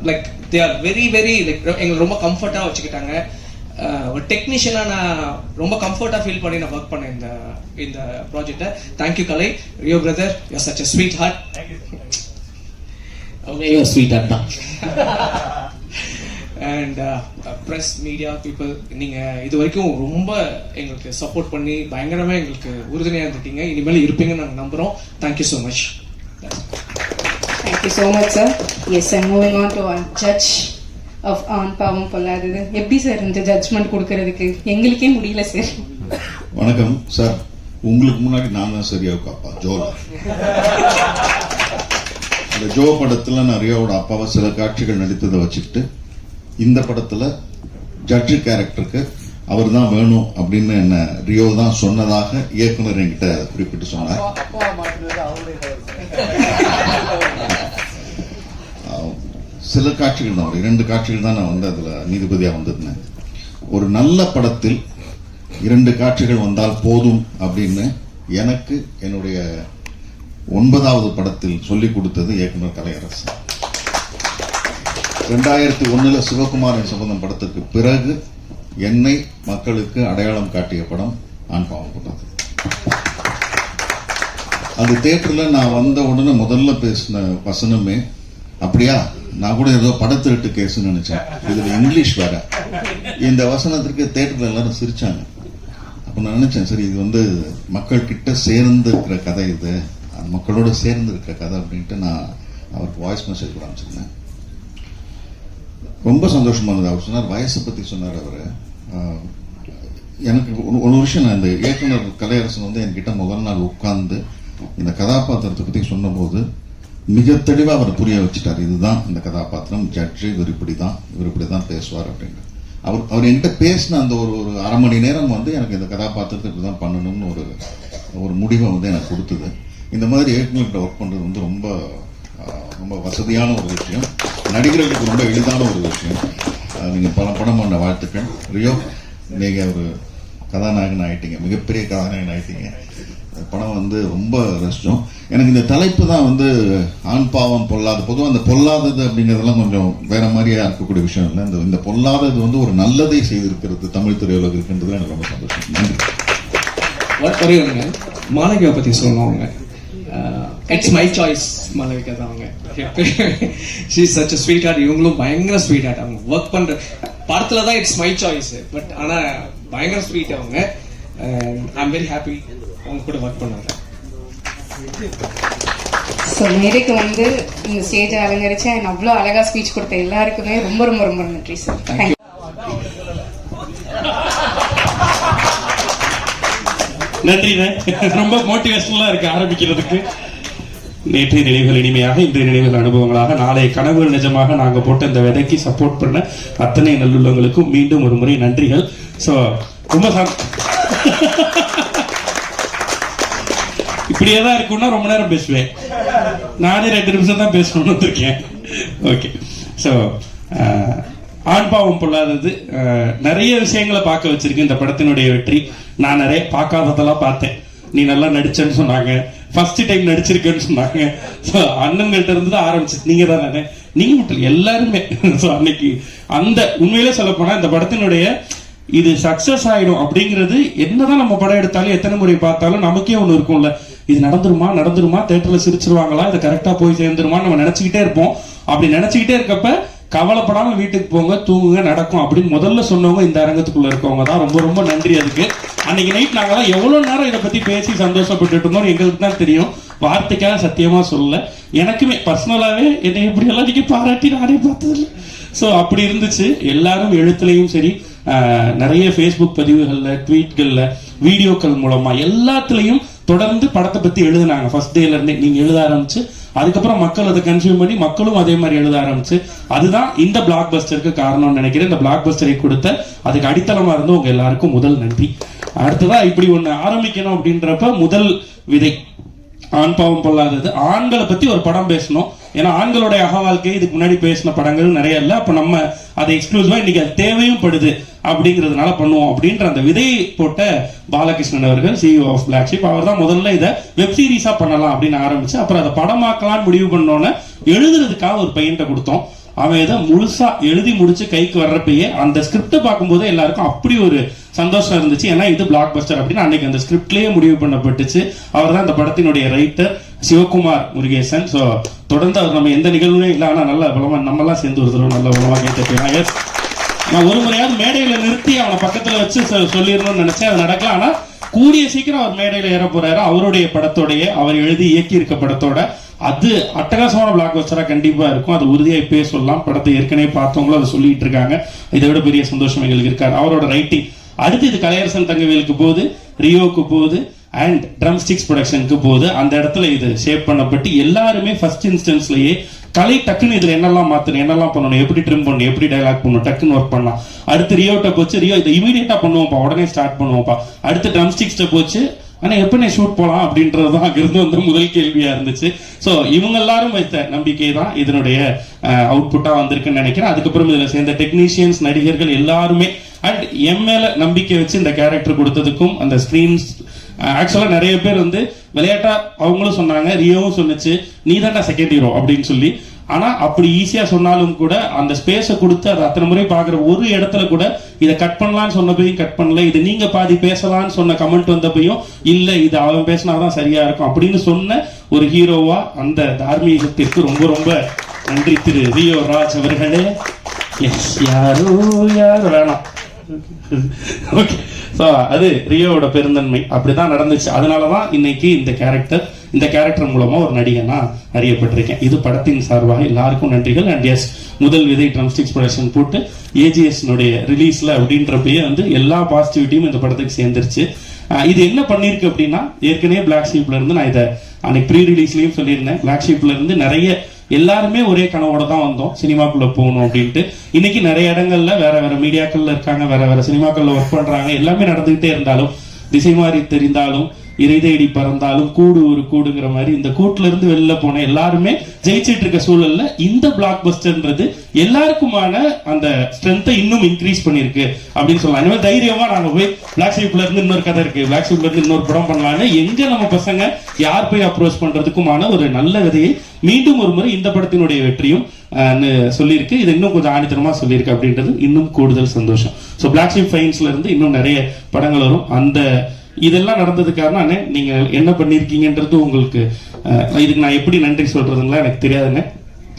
like they are very very like எங்களை ரொம்ப கம்ஃபர்ட்டா வச்சுக்கிட்டாங்க. ஒரு டெக்னீஷியனா நான் ரொம்ப கம்ஃபர்ட்டா ஃபீல் பண்ணி நான் ஒர்க் பண்ணேன் இந்த ப்ராஜெக்டை. Thank you Kalai, Rio brother, you are such a sweet heart. Sweet heart தான். அண்ட் ப்ரெஸ் மீடியா பீப்புள், நீங்கள் இது வரைக்கும் ரொம்ப எங்களுக்கு சப்போர்ட் பண்ணி பயங்கரமாக எங்களுக்கு உறுதுணையாக இருந்துட்டீங்க. இனிமேல் இருப்பீங்கன்னு நாங்கள் நம்புகிறோம். Thank you so much. Thank you so much, sir. Yes, I'm moving on to our judge of ஆண் பாவம் பொல்லாதது. எப்படி சார் இந்த ஜட்ஜ்மெண்ட் கொடுக்கறதுக்கு எங்களுக்கே முடியல சார். வணக்கம் சார். உங்களுக்கு முன்னாடி நான் தான் சரியாவுக்கு அப்பா ஜோல. அந்த ஜோ படத்துல நான் ரியோவோட அப்பாவை சில காட்சிகள் நடித்ததை வச்சுக்கிட்டு இந்த படத்துல ஜட்ஜு கேரக்டருக்கு அவர் தான் வேணும் அப்படின்னு என்ன ரியோ தான் சொன்னதாக இயக்குனர் என்கிட்ட குறிப்பிட்டு சொன்னார். சில காட்சிகள் தான், 2 காட்சிகள் தான் நான் வந்து அதுல நீதிபதியா வந்திருந்தேன். ஒரு நல்ல படத்தில் 2 காட்சிகள் வந்தால் போதும் அப்படின்னு எனக்கு என்னுடைய 9வது படத்தில் சொல்லிக் கொடுத்தது இயக்குனர் கலையரசு. 2001 சிவகுமாரின் சம்பந்தம் படத்துக்கு பிறகு என்னை மக்களுக்கு அடையாளம் காட்டிய படம் ஆண் பாவம் பொல்லாதது. அது தியேட்டர்ல நான் வந்த உடனே முதல்ல பேசின வசனமே, அப்படியா நான் கூட ஏதோ படத்திருட்டு கேஸ்ன்னு நினைச்சேன், இதுல இங்கிலீஷ் வேற. இந்த வசனத்திற்கு தியேட்டர்ல எல்லாரும் சிரிச்சாங்க. அப்ப நான் நினைச்சேன், சரி இது வந்து மக்கள் கிட்ட சேர்ந்து இருக்கிற கதை, இது மக்களோட சேர்ந்து இருக்கிற கதை அப்படின்ட்டு நான் அவருக்கு வாய்ஸ் மெசேஜ் கூட அனுப்பிச்சிருந்தேன். ரொம்ப சந்தோஷமா இருந்தது. அவர் சொன்னார், வயசை பத்தி சொன்னார் அவரு. எனக்கு ஒரு விஷயம், நான் இந்த இயக்குனர் கலையரசன் வந்து என்கிட்ட முதல் நாள் உட்கார்ந்து இந்த கதாபாத்திரத்தை பத்தி சொன்னபோது மிக தெளிவா அவர் புரிய வச்சுட்டார். இதுதான் இந்த கதாபாத்திரம், ஜட்ஜு இவர் இப்படிதான் பேசுவார் அப்படின்னு. அவர் என்கிட்ட பேசின அந்த ஒரு 1/2 மணி நேரம் வந்து எனக்கு இந்த கதாபாத்திரத்தை இப்படிதான் பண்ணணும்னு ஒரு முடிவை வந்து எனக்கு கொடுத்தது. இந்த மாதிரி இயக்குநர்கிட்ட ஒர்க் பண்றது வந்து ரொம்ப ரொம்ப வசதியான ஒரு விஷயம், நடிகர்களுக்கு ரொம்ப எளிதான ஒரு விஷயம். நீங்க பல படம் பண்ண வாழ்த்துக்கள். ரியோ, நீங்க ஒரு கதாநாயகன் ஆயிட்டீங்க, மிகப்பெரிய கதாநாயகன் ஆயிட்டீங்க. படம் வந்து ரொம்ப ரசிச்சோம். எனக்கு இந்த தலைப்பு தான் வந்து ஆண் பாவம் பொல்லாது. பொதுவாக அந்த பொல்லாதது அப்படிங்கிறதெல்லாம் கொஞ்சம் வேற மாதிரியா இருக்கக்கூடிய விஷயம் இல்லை. இந்த பொல்லாதது வந்து ஒரு நல்லதை செய்திருக்கிறது தமிழ் திரையுலகம் இருக்குன்றது எனக்கு ரொம்ப சந்தோஷம். நன்றி. மாளவிகா பத்தி சொன்னவங்க, இட்ஸ் மை சாய்ஸ். மாளவிகா தான் அவங்க. She is such a sweetheart. இவங்களும் பயங்கர ஸ்வீட். அவங்க ஒர்க் பண்ற படத்துல தான் இட்ஸ் மை சாய்ஸ். பட் ஆனா பயங்கர ஸ்வீட் அவங்க. ஐ எம் வெரி ஹாப்பி அவங்க கூட ஒர்க் பண்ணாங்க. ஸோ மேடைக்கு வந்து இந்த ஸ்டேஜை அலங்கரிச்சு அண்ட் அவ்வளோ அழகா ஸ்பீச் கொடுத்த எல்லாருக்குமே ரொம்ப ரொம்ப ரொம்ப நன்றி சார். தேங்க்யூ. நன்றிண்ணே, ரொம்ப மோட்டிவேஷனலா இருக்கு ஆரம்பிக்கிறதுக்கு. நேற்றைய நினைவுகள் இனிமையாக, இன்றைய நினைவுகள் அனுபவங்களாக, நாளைய கனவுகள் நிஜமாக நாங்க போட்ட இந்த விதைக்கு சப்போர்ட் பண்ண அத்தனை நல்லுள்ளவங்களுக்கும் மீண்டும் ஒரு முறை நன்றிகள். ஸோ ரொம்ப இப்படியே தான் இருக்கும்னா ரொம்ப நேரம் பேசுவேன். நானே 2 நிமிஷம் தான் பேசணும்னு வந்திருக்கேன். ஓகே. ஸோ ஆண் பாவம் பொல்லாதது நிறைய விஷயங்களை பார்க்க வச்சிருக்கு இந்த படத்தினுடைய வெற்றி. நான் நிறைய பார்க்காததெல்லாம் பார்த்தேன். நீ நல்லா நடிச்சேன்னு சொன்னாங்க, ஃபர்ஸ்ட் டைம் நடிச்சிருக்கேன்னு சொன்னாங்க. ஸோ அண்ணன்கிட்ட இருந்து தான் ஆரம்பிச்சு. நீங்க தானே, நீங்க மட்டும் எல்லாருமே. ஸோ அன்னைக்கு அந்த உண்மையிலே சொல்ல போனா இந்த படத்தினுடைய இது சக்சஸ் ஆயிடும் அப்படிங்கிறது, என்னதான் நம்ம படம் எடுத்தாலும் எத்தனை முறை பார்த்தாலும் நமக்கே ஒண்ணு இருக்கும்ல, இது நடந்துருமா, தியேட்டர்ல சிரிச்சிருவாங்களா, இது கரெக்டா போய் சேர்ந்துருமா நம்ம நினைச்சுக்கிட்டே இருப்போம். அப்படி நினைச்சுக்கிட்டே இருக்கப்ப கவலைப்படாம வீட்டுக்கு போங்க, தூங்குங்க, நடக்கும் அப்படின்னு முதல்ல சொன்னவங்க இந்த அரங்கத்துக்குள்ள இருக்கவங்க தான். ரொம்ப ரொம்ப நன்றி அதுக்கு. அன்னைக்கு நைட் நாங்கெல்லாம் எவ்வளவு நேரம் இதை பத்தி பேசி சந்தோஷப்பட்டு இருந்தோம் எங்களுக்கு தான் தெரியும். வார்த்தைக்காக சத்தியமா சொல்லல. எனக்குமே பர்சனலாவே என்னை இப்படி எல்லாம் நீங்க பாராட்டி நானே பார்த்ததில்லை. ஸோ அப்படி இருந்துச்சு. எல்லாரும் எழுத்துலையும் சரி, நிறைய ஃபேஸ்புக் பதிவுகள்ல, ட்வீட்கள்ல, வீடியோக்கள் மூலமா எல்லாத்துலயும் தொடர்ந்து படத்தை பத்தி எழுதுனாங்க. ஃபர்ஸ்ட் டேல இருந்தே நீங்க எழுத ஆரம்பிச்சு, அதுக்கப்புறம் மக்கள் அதை கன்சியூம் பண்ணி மக்களும் அதே மாதிரி எழுத ஆரம்பிச்சு, அதுதான் இந்த பிளாக் பஸ்டருக்கு காரணம்னு நினைக்கிறேன். இந்த பிளாக் பஸ்டரை கொடுத்த அதுக்கு அடித்தளமா இருந்து உங்க எல்லாருக்கும் முதல் நன்றி. அடுத்ததா இப்படி ஒண்ணு ஆரம்பிக்கணும் அப்படின்றப்ப முதல் விதை ஆண் பாவம் பொல்லாதது. ஆண்களை பத்தி ஒரு படம் பேசணும். ஏன்னா ஆண்களுடைய அக வாழ்க்கை இதுக்கு முன்னாடி பேசின படங்கள் நிறைய இல்லை. அப்ப நம்ம அதை எக்ஸ்க்ளூசிவா இன்னைக்கு அது தேவையும் படுது அப்படிங்கிறதுனால பண்ணுவோம் அப்படின்ற அந்த விதையை போட்ட பாலகிருஷ்ணன் அவர்கள், CEO ஆஃப் பிளாக் ஷீப், அவர் தான் முதல்ல இதை வெப் சீரிஸா பண்ணலாம் அப்படின்னு ஆரம்பிச்சு, அப்புறம் அதை படமாக்கலாம்னு முடிவு பண்ணோன்னு எழுதுறதுக்காக ஒரு பையன்கிட்ட கொடுத்தோம். அவன் இதை முழுசா எழுதி முடிச்சு கைக்கு வர்றப்பயே அந்த ஸ்கிரிப்டை பார்க்கும்போது எல்லாருக்கும் அப்படி ஒரு சந்தோஷம் இருந்துச்சு. ஏன்னா இது பிளாக் பஸ்டர் அப்படின்னு அன்னைக்கு அந்த ஸ்கிரிப்ட்லயே முடிவு பண்ணப்பட்டுச்சு. அவர் தான் இந்த படத்தினுடைய ரைட்டர் சிவகுமார் முருகேசன். ஸோ தொடர்ந்து அவர் நம்ம எந்த நிகழ்வுமே இல்லை, ஆனால் நல்ல பலமா நம்மலாம் சேர்ந்து ஒரு தடவை நல்ல பலமா கேட்டு நான் ஒரு முறையாவது மேடையில நிறுத்தி அவனை பக்கத்துல வச்சு சொல்லிடணும்னு நினைச்சேன், அது நடக்கல. ஆனா கூடிய சீக்கிரம் அவர் மேடையில ஏற போறாரு. அவருடைய படத்தோடைய, அவர் எழுதி இயக்கி இருக்க படத்தோட, அது அட்டகாசமான பிளாக் பஸ்டரா கண்டிப்பா இருக்கும். அது உறுதியா இப்பயே சொல்லலாம். படத்தை ஏற்கனவே பார்த்தவங்களும் அதை சொல்லிட்டு இருக்காங்க. இதை விட பெரிய சந்தோஷம் எங்களுக்கு இருக்காரு. அவரோட ரைட்டிங் அடுத்து இது கலையரசன் தங்கவேலுக்கு போகுது, ரியோவுக்கு போகுது, அண்ட் ட்ரம் ஸ்டிக்ஸ் ப்ரொடக்ஷனுக்கு போகுது. அந்த இடத்துல இது ஷேப் பண்ணப்பட்டு எல்லாருமே ஃபர்ஸ்ட் இன்ஸ்டன்ஸ்லயே கலை டக்குன்னு இதுல என்னெல்லாம் மாத்தணும், என்னெல்லாம் பண்ணணும், எப்படி ட்ரிம் பண்ணணும், எப்படி டைலாக் பண்ணணும், டக்குன்னு ஒர்க் பண்ணலாம். அடுத்து ரியோட்ட போச்சு, ரியோ இதை இமீடியட்டா பண்ணுவோம்ப்பா, உடனே ஸ்டார்ட் பண்ணுவோம்ப்பா. அடுத்து ட்ரம் ஸ்டிக்ஸ்ட போச்சு, ஆனா எப்ப ஷூட் போலாம் அப்படின்றதுதான் அங்கிருந்து வந்து முதல் கேள்வியா இருந்துச்சு. சோ இவங்க எல்லாரும் வைத்த நம்பிக்கை தான் இதனுடைய அவுட்புட்டா வந்திருக்குன்னு நினைக்கிறேன். அதுக்கப்புறம் இதுல சேர்ந்த டெக்னீஷியன்ஸ், நடிகர்கள் எல்லாருமே அண்ட் எம் மேல நம்பிக்கை வச்சு இந்த கேரக்டர் கொடுத்ததுக்கும், அந்த ஸ்கிரீன்ஸ் ஆக்சுவலா நிறைய பேர் வந்து விளையாட்டா அவங்களும் சொன்னாங்க, ரியோவும் சொன்னிச்சு, நீ தான்டா செகண்ட் ஹீரோ அப்படின்னு சொல்லி. ஆனா அப்படி ஈஸியா சொன்னாலும் கூட அந்த ஸ்பேஸை கொடுத்து அதை அத்தனை முறை பாக்குற ஒரு இடத்துல கூட இதை கட் பண்ணலான்னு சொன்னப்பையும் கட் பண்ணல, இது நீங்க பாதி பேசலாம்னு சொன்ன கமெண்ட் வந்தப்பையும் இல்ல இது அவன் பேசினாதான் சரியா இருக்கும் அப்படின்னு சொன்ன ஒரு ஹீரோவா அந்த தார்மீகத்திற்கு ரொம்ப ரொம்ப நன்றி திரு ரியோ ராஜ் அவர்களே. யாரோ யாரோ வேணாம். ஓகே, ஸோ அது ரியோவோட பெருந்தன்மை அப்படிதான் நடந்துச்சு. அதனாலதான் இன்னைக்கு இந்த கேரக்டர் மூலமா ஒரு நடிகனா அறியப்பட்டிருக்கேன். இது படத்தின் சார்பாக எல்லாருக்கும் நன்றிகள். அண்ட் எஸ், முதல் விதை ட்ரம் ஸ்டிக்ஸ் ப்ரொடக்ஷன் போட்டு AGS ரிலீஸ்ல அப்படின்றப்பயே வந்து எல்லா பாசிட்டிவிட்டியும் இந்த படத்துக்கு சேர்ந்துருச்சு. இது என்ன பண்ணிருக்கு அப்படின்னா, ஏற்கனவே பிளாக் ஷீப்ல இருந்து நான் இதை அன்னைக்கு ப்ரீ ரிலீஸ்லயும் சொல்லியிருந்தேன், பிளாக் ஷீப்ல இருந்து நிறைய எல்லாருமே ஒரே கனவோட தான் வந்தோம் சினிமாக்குள்ள போகணும் அப்படின்ட்டு. இன்னைக்கு நிறைய இடங்கள்ல வேற வேற மீடியாக்கள்ல இருக்காங்க, வேற வேற சினிமாக்கள்ல ஒர்க் பண்றாங்க. எல்லாமே நடந்துகிட்டே இருந்தாலும், திசை மாறி தெரிந்தாலும், இறை தேடி பறந்தாலும், கூடு ஒரு கூடுங்கிற மாதிரி இந்த கூட்டுல இருந்து வெளில போன எல்லாருமே ஜெயிச்சிட்டு இருக்க சூழல்ல இந்த பிளாக் பஸ்டர்ன்றது எல்லாருக்குமான அந்த ஸ்ட்ரென்த்தை இன்னும் இன்க்ரீஸ் பண்ணிருக்கு அப்படின்னு சொல்லலாம். இந்த தைரியமா நாங்க போய் பிளாக் ஷீப்ல இருந்து இன்னொரு கதை இருக்கு, பிளாக் ஷீப்ல இருந்து இன்னொரு படம் பண்ணலாம்னு எங்க நம்ம பசங்க யார் போய் அப்ரோச் பண்றதுக்குமான ஒரு நல்ல விதையை மீண்டும் ஒரு முறை இந்த படத்தினுடைய வெற்றியும் சொல்லியிருக்கு. இது இன்னும் கொஞ்சம் ஆணித்தனமா சொல்லியிருக்கு அப்படின்றது இன்னும் கூடுதல் சந்தோஷம். ஸோ பிளாக் ஷீப் ஃபைன்ஸ்ல இருந்து இன்னும் நிறைய படங்கள் வரும். அந்த இதெல்லாம் நடந்தது காரணம் நீங்க என்ன பண்ணிருக்கீங்கன்றது உங்களுக்கு இதுக்கு நான் எப்படி நன்றி சொல்றதுங்களா எனக்கு தெரியாதுங்க.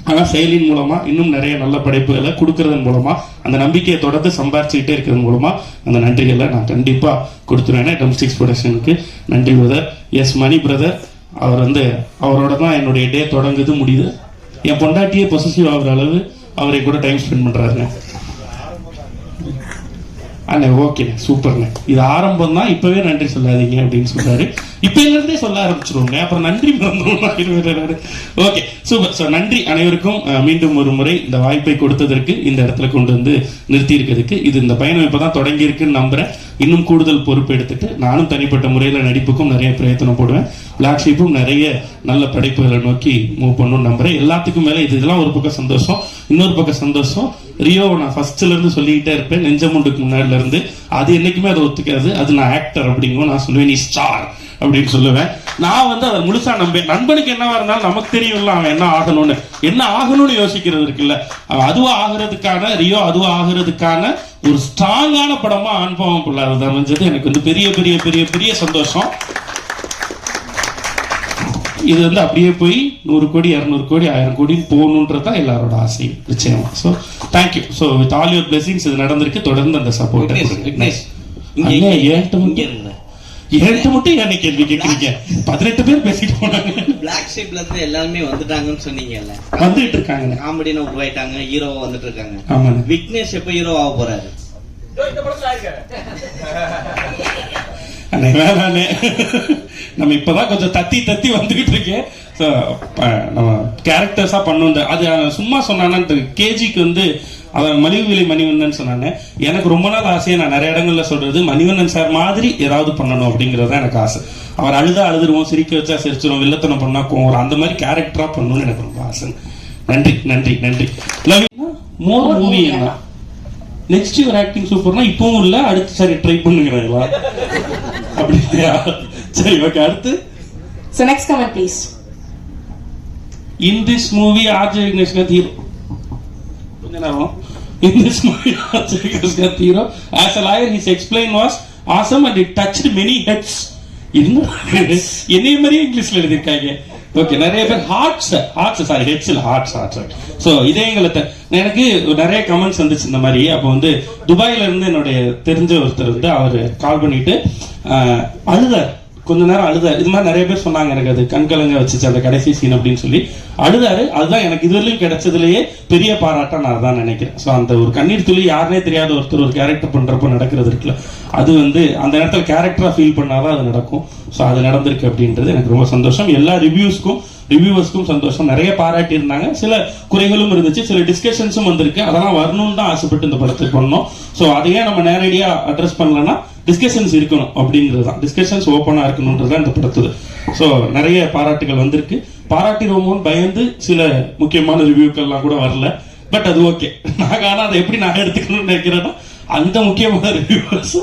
ஆனா செயலின் மூலமா இன்னும் நிறைய நல்ல படைப்புகளை கொடுக்கறதன் மூலமா, அந்த நம்பிக்கையை தொடர்ந்து சம்பாரிச்சுக்கிட்டே இருக்கிறது மூலமா அந்த நன்றிகளை நான் கண்டிப்பா கொடுத்துருவேன். ட்ரம் ஸ்டிக்ஸ் ப்ரொடக்ஷனுக்கு நன்றி பிரதர். எஸ் மணி பிரதர், அவர் அவரோட தான் என்னுடைய டே தொடங்குது முடியுது. என் பொண்டாட்டியே பொசசிவ் ஆகுற அளவு அவரை கூட டைம் ஸ்பெண்ட் பண்றாருங்க. அண்ணே ஓகே சூப்பர்ண்ணே, இது ஆரம்பம் தான், இப்பவே நன்றி சொல்லாதீங்க அப்படின்னு சொல்றாரு. இப்ப இருந்தே சொல்ல ஆரம்பிச்சிருவோங்க, அப்புறம் நன்றி மறந்துடுவோம். Okay super. ஸோ நன்றி அனைவருக்கும். மீண்டும் ஒரு முறை இந்த வாய்ப்பை கொடுத்ததற்கு, இந்த இடத்துல கொண்டு வந்து நிறுத்தி இருக்கிறதுக்கு. இது இந்த பயணம் இப்பதான் தொடங்கி இருக்குன்னு நம்புறேன். இன்னும் கூடுதல் பொறுப்பு எடுத்துட்டு நானும் தனிப்பட்ட முறையில நடிப்புக்கும் நிறைய பிரயத்தனம் போடுவேன். பிளாக் ஷீப்பும் நிறைய நல்ல படைப்புகளை நோக்கி மூவ் பண்ணணும்னு நம்புறேன். எல்லாத்துக்கும் மேல இதெல்லாம் ஒரு பக்கம் சந்தோஷம், இன்னொரு பக்கம் சந்தோஷம் ரியோவை நான் ஃபர்ஸ்ட்ல இருந்து சொல்லிக்கிட்டே இருப்பேன், நெஞ்சமுண்டுக்கு முன்னாடில இருந்து. அது என்னைக்குமே அதை ஒத்துக்காது. அது நான் ஆக்டர் அப்படிங்கும், நான் சொல்லுவேன் நீ ஸ்டார் அப்படின்னு சொல்லுவேன். நான் அதை முழுசா நம்பேன். நண்பனுக்கு என்னவா இருந்தாலும் நமக்கு தெரியும்ல அவன் என்ன ஆகணும்னு யோசிக்கிறது இருக்குல்ல, அவன் அதுவா ஆகிறதுக்கான, ரியோ அதுவா ஆகிறதுக்கான ஒரு ஸ்ட்ராங்கான படமா அனுபவம் கொள்ளாதது அமைஞ்சது எனக்கு பெரிய பெரிய பெரிய பெரிய சந்தோஷம். இது அப்படியே போய் 100 கோடி 200 கோடி 1000 கோடி போகணுன்றதான் எல்லாரோட ஆசையும் நிச்சயமா. So thank you. So with all your blessings இது நடந்திருக்கு. தொடர்ந்து அந்த சப்போர்ட். ஏன்ட்டு மட்டும் என்ன கேள்வி கேட்கறீங்க? 18 பேர் பேசிட்டு போனாங்க. பிளாக் ஷீப்ல இருந்து எல்லாருமே வந்துட்டாங்கன்னு சொன்னீங்கல்ல, வந்துட்டு இருக்காங்க, காமெடினா உருவாயிட்டாங்க, ஹீரோவா வந்துட்டு இருக்காங்க. ஆமா, விக்னேஷ் எப்ப ஹீரோ ஆக போறாரு? நம்ம இப்பதான் கொஞ்சம் தத்தி வந்துகிட்டு இருக்கேன். நம்ம கேரக்டர்ஸா பண்ணும். அது சும்மா சொன்னான்னு கேஜிக்கு அவன் மலிவு விலை மணிவண்ணன் சொன்னானே, எனக்கு ரொம்ப நாள் ஆசையை நான் நிறைய இடங்கள்ல சொல்றது, மணிவண்ணன் சார் மாதிரி ஏதாவது பண்ணணும் அப்படிங்கறத எனக்கு ஆசை. அவர் அழுதுருவோம், சிரிக்க வச்சா சிரிச்சிரும், வில்லத்தனம் பண்ணா கோவம், அந்த மாதிரி கேரக்டரா பண்ணணும்னு எனக்கு ரொம்ப ஆசை. நன்றி நன்றி நன்றி. மோர் மூவி என்ன நெக்ஸ்ட் யுவர் ஆக்டிங் சூப்பர்னா இப்பவும் இல்ல, அடுத்து சரி ட்ரை பண்ணுங்கிறீங்களா? அப்படி இல்லையா? சரி ஓகே. அடுத்து So next comment please. In this movie RJ Vigneshnath hero. In this movie RJ Vigneshnath hero as a lawyer, his explain was awesome and it touched many heads. என்னைய மாதிரியே இங்கிலீஷ்ல எழுதியிருக்காங்க. ஓகே, நிறைய பேர் ஹார்ட்ஸ் சாரி ஹெட்ஸ்ல ஹார்ட்ஸ். ஸோ இதயங்களை எனக்கு நிறைய comments வந்துச்சு இந்த மாதிரி. அப்போ வந்து துபாயில இருந்து என்னுடைய தெரிஞ்ச ஒருத்தர் வந்து அவர் கால் பண்ணிட்டு அழுதார், கொஞ்ச நேரம் அழுதார். இது மாதிரி நிறைய பேர் சொன்னாங்க, எனக்கு அது கண்கலங்க வச்சுச்சு அந்த கடைசி சீன் அப்படின்னு சொல்லி அழுதாரு. அதுதான் எனக்கு இதுவரையும் கிடைச்சதுலயே பெரிய பாராட்டா நான் தான் நினைக்கிறேன். ஸோ அந்த ஒரு கண்ணீர் துளி யாருனே தெரியாத ஒருத்தர் ஒரு கேரக்டர் பண்றப்போ நடக்கிறது இருக்குல்ல, அது வந்து அந்த நேரத்தில் கேரக்டரா ஃபீல் பண்ணாதான் அது நடக்கும். ஸோ அது நடந்திருக்கு அப்படின்றது எனக்கு ரொம்ப சந்தோஷம். எல்லா ரிவ்யூவர்ஸ்க்கும் சந்தோஷம். நிறைய பாராட்டி இருந்தாங்க, சில குறைகளும் இருந்துச்சு, சில டிஸ்கஷன்ஸும் வந்திருக்கு. அதெல்லாம் வரணும்னு தான் ஆசைப்பட்டு இந்த படத்துக்கு பண்ணோம். ஸோ அதையே நம்ம நேரடியா அட்ரஸ் பண்ணலன்னா டிஸ்கஷன்ஸ் இருக்கணும் அப்படிங்கிறது தான், டிஸ்கஷன்ஸ் ஓப்பனா இருக்கணும்ன்றது தான் இந்த படத்துல. ஸோ நிறைய பாராட்டுகள் வந்திருக்கு. பாராட்டிடுவோமோன்னு பயந்து சில முக்கியமான ரிவ்யூக்கள்லாம் கூட வரல. பட் அது ஓகே. ஆனால் அதை எப்படி நான் எடுத்துக்கணும்னு நினைக்கிறேன்னா, அந்த முக்கியமான ரிவ்யூவர்ஸ்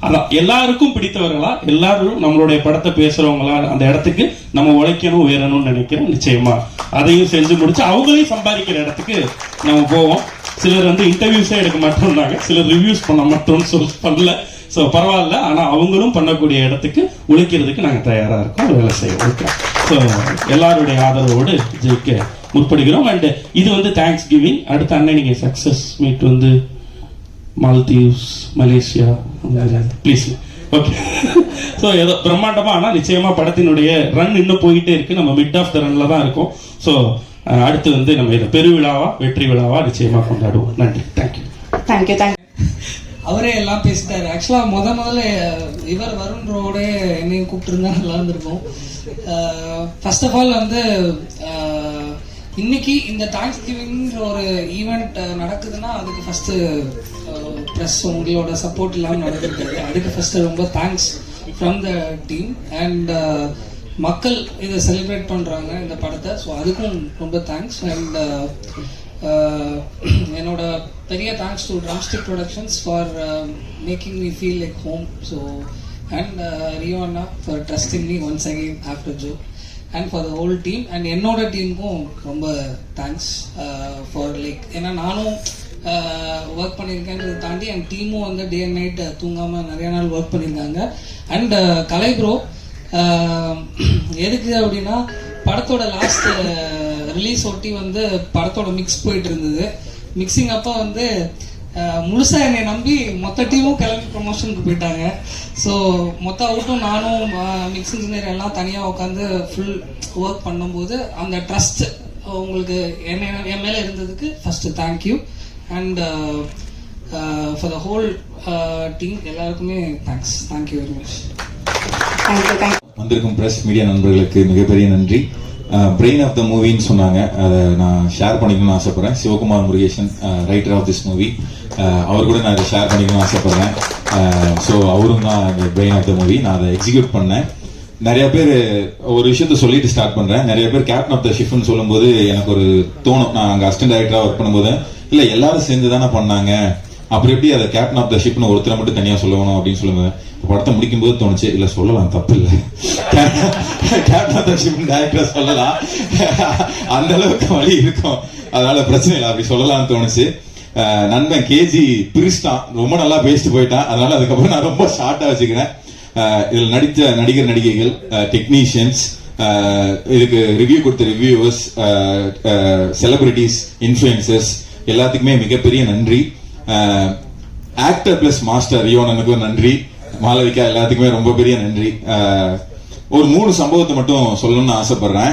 அதான் எல்லாருக்கும் பிடித்தவர்களா, எல்லாரும் நம்மளுடைய படத்தை பேசுறவங்களா அந்த இடத்துக்கு நம்ம உழைக்கணும் உயரணும்னு நினைக்கிறேன். நிச்சயமா அதையும் செஞ்சு முடிச்சு அவங்களையும் சம்பாதிக்கிற இடத்துக்கு நம்ம போவோம். சிலர் வந்து இன்டர்வியூஸே எடுக்க மாட்டோம்னாங்க, சிலர் ரிவ்யூஸ் பண்ண மாட்டோம்னு பண்ணல. ஸோ பரவாயில்ல, ஆனால் அவங்களும் பண்ணக்கூடிய இடத்துக்கு உழைக்கிறதுக்கு நாங்கள் தயாராக இருக்கோம், வேலை செய்வோம். ஸோ எல்லாருடைய ஆதரவோடு ஜெயிக்க முற்படுகிறோம். அண்ட் இது வந்து தேங்க்ஸ் கிவிங். அடுத்த அன்னை நீங்கள் சக்ஸஸ் மீட் வந்து Maldives, Malaysia, please. Okay. So ஏதோ பிரம்மாண்டமாக, ஆனால் நிச்சயமாக படத்தினுடைய ரன் இன்னும் போயிட்டே இருக்கு. நம்ம மிட் ஆஃப் த ரன்ல தான் இருக்கோம். ஸோ அடுத்து வந்து நம்ம இதை பெருவிழாவா வெற்றி விழாவா நிச்சயமாக கொண்டாடுவோம். நன்றி. தேங்க்யூ. அவரே எல்லாம் பேசிட்டாரு. ஆக்சுவலா முதல்ல இவர் வருண் ப்ரோட என்னையும் கூப்பிட்டுருந்தா நல்லா இருந்திருக்கும். ஃபர்ஸ்ட் ஆஃப் ஆல் வந்து இன்னைக்கு இந்த தேங்க்ஸ் கிவிங்ன்ற ஒரு ஈவெண்ட் நடக்குதுன்னா அதுக்கு ஃபர்ஸ்ட் ப்ரெஸ் உங்களோட சப்போர்ட் இல்லாமல் நடந்திருக்காரு. அதுக்கு ஃபர்ஸ்ட் ரொம்ப thanks from the team. And மக்கள் இதை செலிப்ரேட் பண்றாங்க இந்த படத்தை. ஸோ அதுக்கும் ரொம்ப தேங்க்ஸ். அண்ட் என்னோட பெரிய thanks to drumstick productions for making me feel like home. So and Rio Anna for trusting me once again after Joe and for the whole team. And என்னோட டீமுக்கும் ரொம்ப தேங்க்ஸ் ஃபார் லைக், ஏன்னா நானும் work பண்ணியிருக்கேன்றதை தாண்டி என் டீமும் வந்து day and night தூங்காமல் நிறைய நாள் ஒர்க் பண்ணியிருக்காங்க. அண்ட் கலை ப்ரோ எதுக்கு அப்படின்னா, படத்தோட லாஸ்ட் ரிலீஸ் ஒட்டி வந்து படத்தோட மிக்ஸ் போயிட்டு இருந்தது. மிக்சிங் அப்போ வந்து முழுசா என்னை நம்பி மொத்த டீமும் கிளம்பி ப்ரொமோஷனுக்கு போயிட்டாங்க. ஸோ மொத்த அவுட்டும் நானும் மிக்ஸ் இன்ஜினியர் எல்லாம் தனியாக உட்காந்து ஃபுல் ஒர்க் பண்ணும்போது அந்த ட்ரஸ்ட் உங்களுக்கு என் மேலே இருந்ததுக்கு first thank you. And for the whole team எல்லாருக்குமே தேங்க்யூ வெரி மச். வந்திருக்கும் பிரஸ் மீடியா நண்பர்களுக்கு மிகப்பெரிய நன்றி. பிரெயின் ஆஃப் த மூவின்னு சொன்னாங்க, அதை நான் ஷேர் பண்ணிக்கணும்னு ஆசைப்படுறேன். Sivakumar Murugesan, writer of this movie, அவர் கூட நான் அதை ஷேர் பண்ணிக்கணும்னு ஆசைப்படுறேன். ஸோ அவரும் தான் பிரெயின் ஆஃப் த மூவி. நான் அதை எக்ஸிக்யூட் பண்ணேன். நிறைய பேர் ஒரு விஷயத்த சொல்லிட்டு ஸ்டார்ட் பண்றேன். நிறைய பேர் கேப்டன் ஆஃப் த ஷிப்னு சொல்லும்போது எனக்கு ஒரு தோணும், நான் அங்கே அசிஸ்டன்ட் டைரக்டரா ஒர்க் பண்ணும்போது இல்லை எல்லாரும் சேர்ந்து தானே பண்ணாங்க, அப்புறம் எப்படி அதை கேப்டன் ஆஃப் த ஷிப்னு ஒருத்தரை மட்டும் தனியாக சொல்லணும் அப்படின்னு சொல்லுங்க. படத்தை முடிக்கும் போது தோணுச்சு, இல்ல சொல்லலாம், தப்பு இல்லை, கேப்டன் ஆஃப் த ஷிப் டைரக்டரா சொல்லலாம், அந்த அளவுக்கு வழி இருக்கும், அதனால பிரச்சனை இல்லை, அப்படி சொல்லலாம்னு தோணுச்சு. நண்பன் கேஜி பிரிஸ்டான், ரொம்ப நல்லா பேசிட்டு போயிட்டான், அதனால அதுக்கப்புறம் நான் ரொம்ப ஷார்ட்டா வச்சுக்கிறேன். இதில் நடித்த நடிகர் நடிகைகள், டெக்னீஷியன்ஸ், இதுக்கு ரிவ்யூ கொடுத்த ரிவ்யூவர்ஸ், செலிபிரிட்டிஸ், இன்ஃபுளுசர்ஸ் எல்லாத்துக்குமே மிகப்பெரிய நன்றி. ஆக்டர் பிளஸ் மாஸ்டர் ரியோனனுக்கும் நன்றி. மாளவிகா எல்லாத்துக்குமே ரொம்ப பெரிய நன்றி. ஒரு 3 சம்பவத்தை மட்டும் சொல்லணும்னு ஆசைப்படுறேன்.